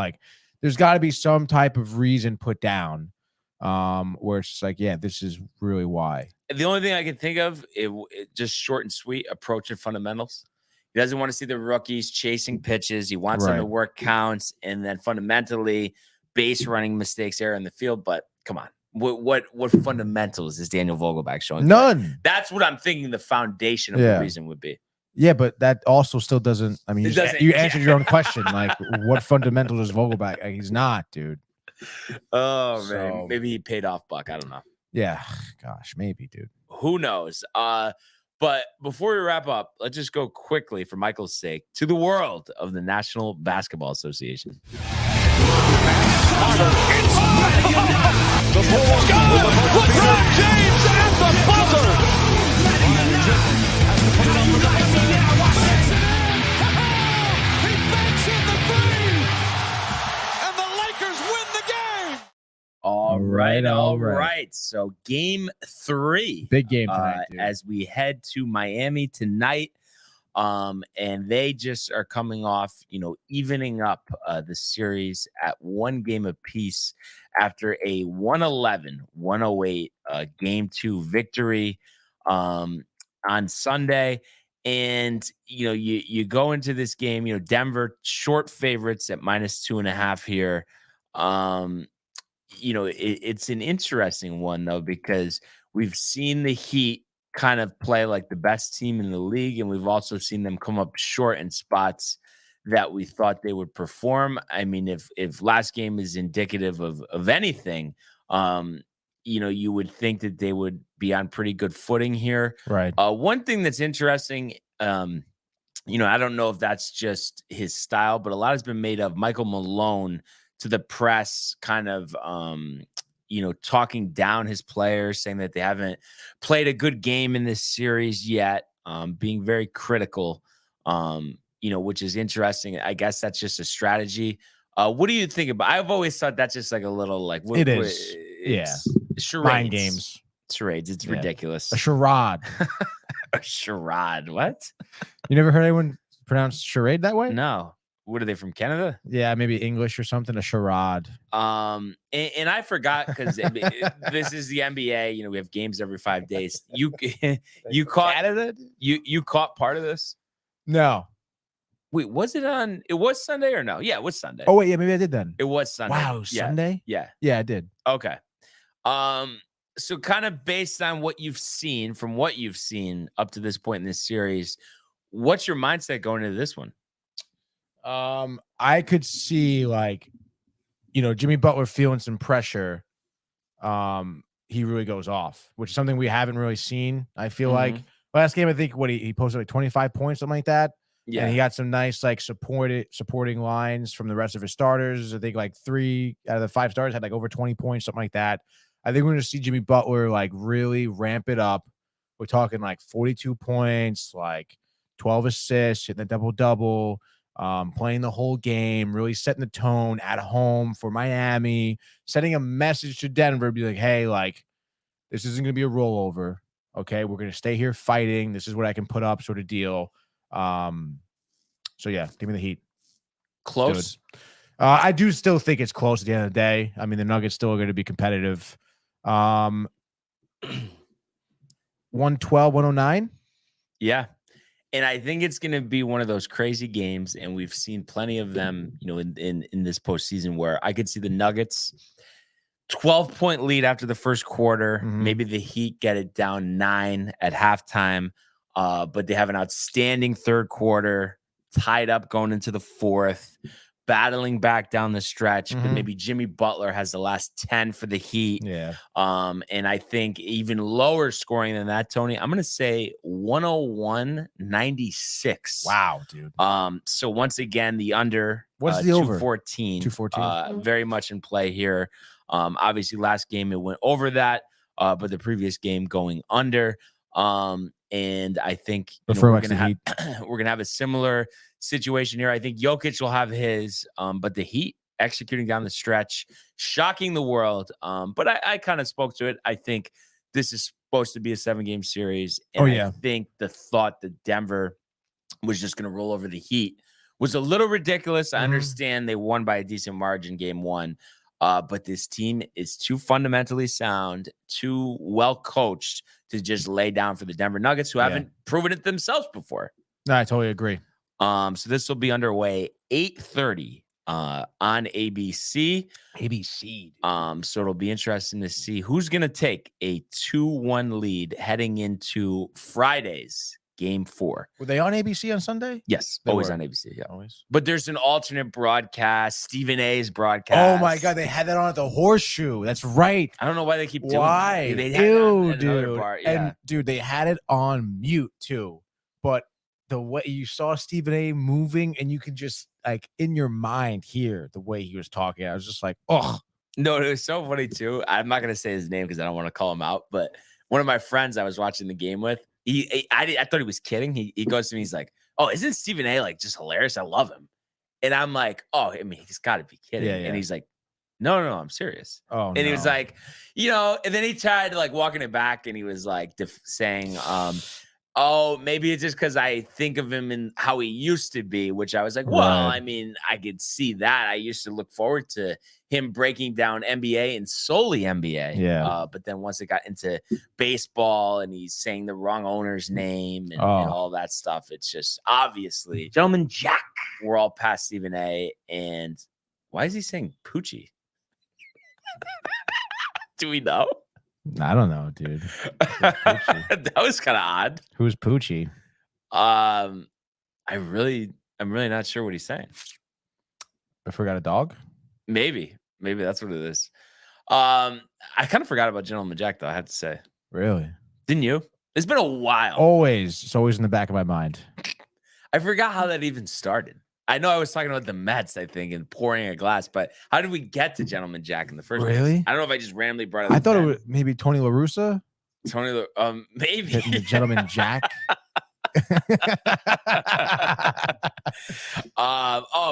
there's got to be some type of reason put down where it's just this is really why. The only thing I can think of, it just short and sweet, approach and fundamentals. He doesn't want to see the rookies chasing pitches. He wants them to work counts, and then fundamentally base running mistakes there in the field. But come on, what fundamentals is Daniel Vogelback showing? None. That's what I'm thinking the foundation of the reason would be. Yeah, but that also still doesn't. I mean, you answered your own question. What fundamental is Vogelback? He's not, dude. Oh man, maybe he paid off Buck. I don't know. Yeah, gosh, maybe, dude. Who knows? But before we wrap up, let's just go quickly, for Michael's sake, to the world of the National Basketball Association. LeBron James at the buzzer. He banks in the three, and the Lakers win the game. All right. So game 3. Big game tonight, dude. As we head to Miami tonight. And they just are coming off, evening up the series at 1 game apiece after a 111-108 game 2 victory on Sunday. And you go into this game, Denver short favorites at -2.5 here. It's an interesting one though, because we've seen the Heat kind of play like the best team in the league, and we've also seen them come up short in spots that we thought they would perform. I mean, if last game is indicative of anything, you would think that they would be on pretty good footing here. Right. One thing that's interesting, I don't know if that's just his style, but a lot has been made of Michael Malone to the press, kind of talking down his players, saying that they haven't played a good game in this series yet, being very critical, which is interesting. I guess that's just a strategy. What do you think about? I've always thought that's just like a little like It is. it's charades. Mind games. Charades. It's ridiculous. A charade. A charade. What? You never heard anyone pronounce charade that way? No. What are they from Canada? Yeah, maybe English or something. A charade. And I forgot because this is the NBA. We have games every 5 days. You caught Canada? you caught part of this? No. Wait, was it on? It was Sunday or no? Yeah, it was Sunday. Oh wait, yeah, maybe I did then. It was Sunday. Wow, Yeah. Sunday? Yeah. Yeah, I did. Okay. So kind of based on what you've seen up to this point in this series, what's your mindset going into this one? I could see Jimmy Butler feeling some pressure. He really goes off, which is something we haven't really seen. I feel like last game, I think he posted like 25 points, something like that. Yeah. And he got some nice supporting lines from the rest of his starters. I think like 3 out of the 5 starters had like over 20 points, something like that. I think we're going to see Jimmy Butler like really ramp it up. We're talking like 42 points, like 12 assists, hitting the double-double, playing the whole game, really setting the tone at home for Miami, sending a message to Denver, be like, hey, like, this isn't going to be a rollover. Okay, we're going to stay here fighting. This is what I can put up, sort of deal. So yeah, give me the Heat. Close. I do still think it's close at the end of the day. I mean, the Nuggets still are going to be competitive. 112, 109. Yeah. And I think it's going to be one of those crazy games. And we've seen plenty of them, in this postseason where I could see the Nuggets 12-point lead after the first quarter. Maybe the Heat get it down 9 at halftime. But they have an outstanding third quarter, tied up going into the fourth, battling back down the stretch. But maybe Jimmy Butler has the last 10 for the Heat. Yeah. And I think even lower scoring than that, Tony, I'm going to say 101-96. Wow, dude. So once again, the under. What's the over? 214. 214. Very much in play here. Obviously, last game it went over that, but the previous game going under. And I think we're gonna have a similar situation here. I think Jokic will have his, but the Heat executing down the stretch, shocking the world. But I kind of spoke to it. I think this is supposed to be a 7-game series, and I think the thought that Denver was just going to roll over the Heat was a little ridiculous. I understand they won by a decent margin game 1. But this team is too fundamentally sound, too well coached to just lay down for the Denver Nuggets, who haven't proven it themselves before. No, I totally agree. So this will be underway 8:30 on ABC. So it'll be interesting to see who's going to take a 2-1 lead heading into Friday's Game 4. Were they on ABC on Sunday? Yes, They always were. on ABC. Yeah, Always. but there's an alternate broadcast, Stephen A's broadcast. Oh my God, they had that on at the Horseshoe. That's right. I don't know why they keep doing Why? that. They had it on Ew, another dude. bar, yeah. And dude, they had it on mute too. But the way you saw Stephen A moving, and you could just like in your mind hear the way he was talking. I was just like, oh. No, it was so funny too. I'm not gonna say his name because I don't want to call him out. But one of my friends I was watching the game with, I thought he was kidding. He goes to me, he's like, "Oh, isn't Stephen A like just hilarious? I love him." And I'm like, "Oh, I mean, he's got to be kidding." Yeah, yeah. And he's like, "No, I'm serious." Oh, And he was like, and then he tried like walking it back, and he was like saying, "Oh, maybe it's just because I think of him and how he used to be," which I was like, well, Right. I mean, I could see that. I used to look forward to him breaking down NBA and solely NBA. Yeah. But then once it got into baseball and he's saying the wrong owner's name and all that stuff, it's just obviously, Gentleman Jack, we're all past Stephen A. And why is he saying Poochie? Do we know? I don't know, dude. That was kind of odd. Who's Poochie? I'm really not sure what he's saying. I forgot a dog. Maybe that's what it is. I kind of forgot about Gentleman Jack, though. I have to say, Really? didn't you? It's been a while. Always. It's always in the back of my mind. I forgot how that even started. I know I was talking about the Mets, I think, and pouring a glass, but how did we get to Gentleman Jack in the first place? Really? I don't know if I just randomly brought it up. I thought it was maybe Tony La Russa Tony, maybe hitting the Gentleman Jack.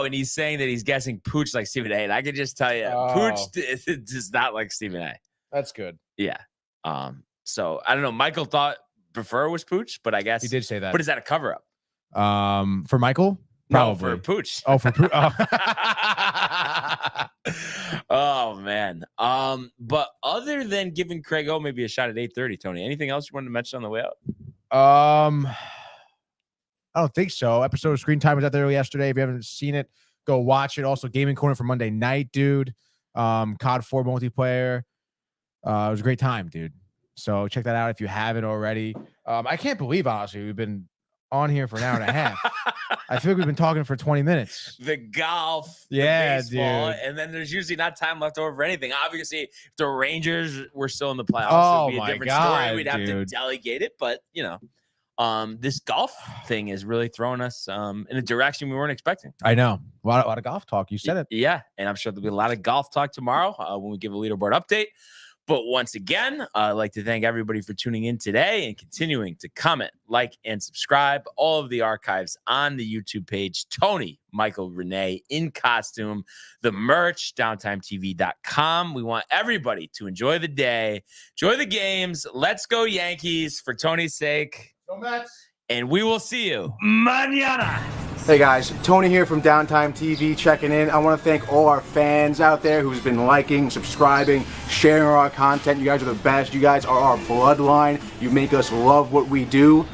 And he's saying that he's guessing Pooch like Stephen A. And I can just tell you, Pooch does not like Stephen A. That's good. Yeah. So I don't know. Michael thought prefer was Pooch, but I guess He did say that. But is that a cover up? For Michael? No, Probably. for Pooch. Oh, for Pooch. Oh. Oh man. But other than giving Craig O maybe a shot at 8:30, Tony, anything else you wanted to mention on the way out? I don't think so. Episode of Screen Time was out there yesterday. If you haven't seen it, go watch it. Also, Gaming Corner for Monday night, dude. COD 4 multiplayer. It was a great time, dude. So check that out if you haven't already. I can't believe, honestly, we've been on here for an hour and a half. I feel like we've been talking for 20 minutes. The golf, yeah, the baseball, dude. and then there's usually not time left over for anything. Obviously, if the Rangers were still in the playoffs, Oh, it would be a my different God, story. We'd have to dude. delegate it, but you know, this golf thing is really throwing us in a direction we weren't expecting. I know. A lot of golf talk. You said it. Yeah, and I'm sure there'll be a lot of golf talk tomorrow when we give a leaderboard update. But once again, I'd like to thank everybody for tuning in today and continuing to comment, like, and subscribe. All of the archives on the YouTube page. Tony, Michael, Renee in costume, the merch, downtimetv.com. We want everybody to enjoy the day, enjoy the games. Let's go Yankees for Tony's sake. Go Mets. And we will see you mañana. Hey guys, Tony here from Downtime TV checking in. I want to thank all our fans out there who's been liking, subscribing, sharing our content. You guys are the best. You guys are our bloodline. You make us love what we do.